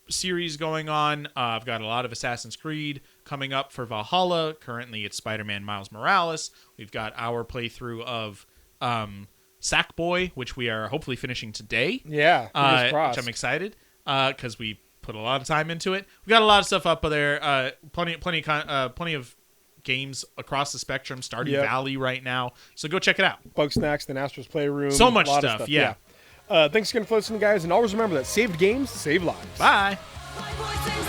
series going on. I've got a lot of Assassin's Creed coming up for Valhalla. Currently, it's Spider-Man Miles Morales. We've got our playthrough of Sackboy, which we are hopefully finishing today. Yeah, fingers crossed. Which I'm excited because we put a lot of time into it. We got a lot of stuff up there. Plenty of games across the spectrum. Stardew Valley right now, so go check it out. Bug Snacks, the Astro's Playroom. So much stuff. Yeah. Thanks again for listening, guys, and always remember that saved games save lives. Bye. My voice sings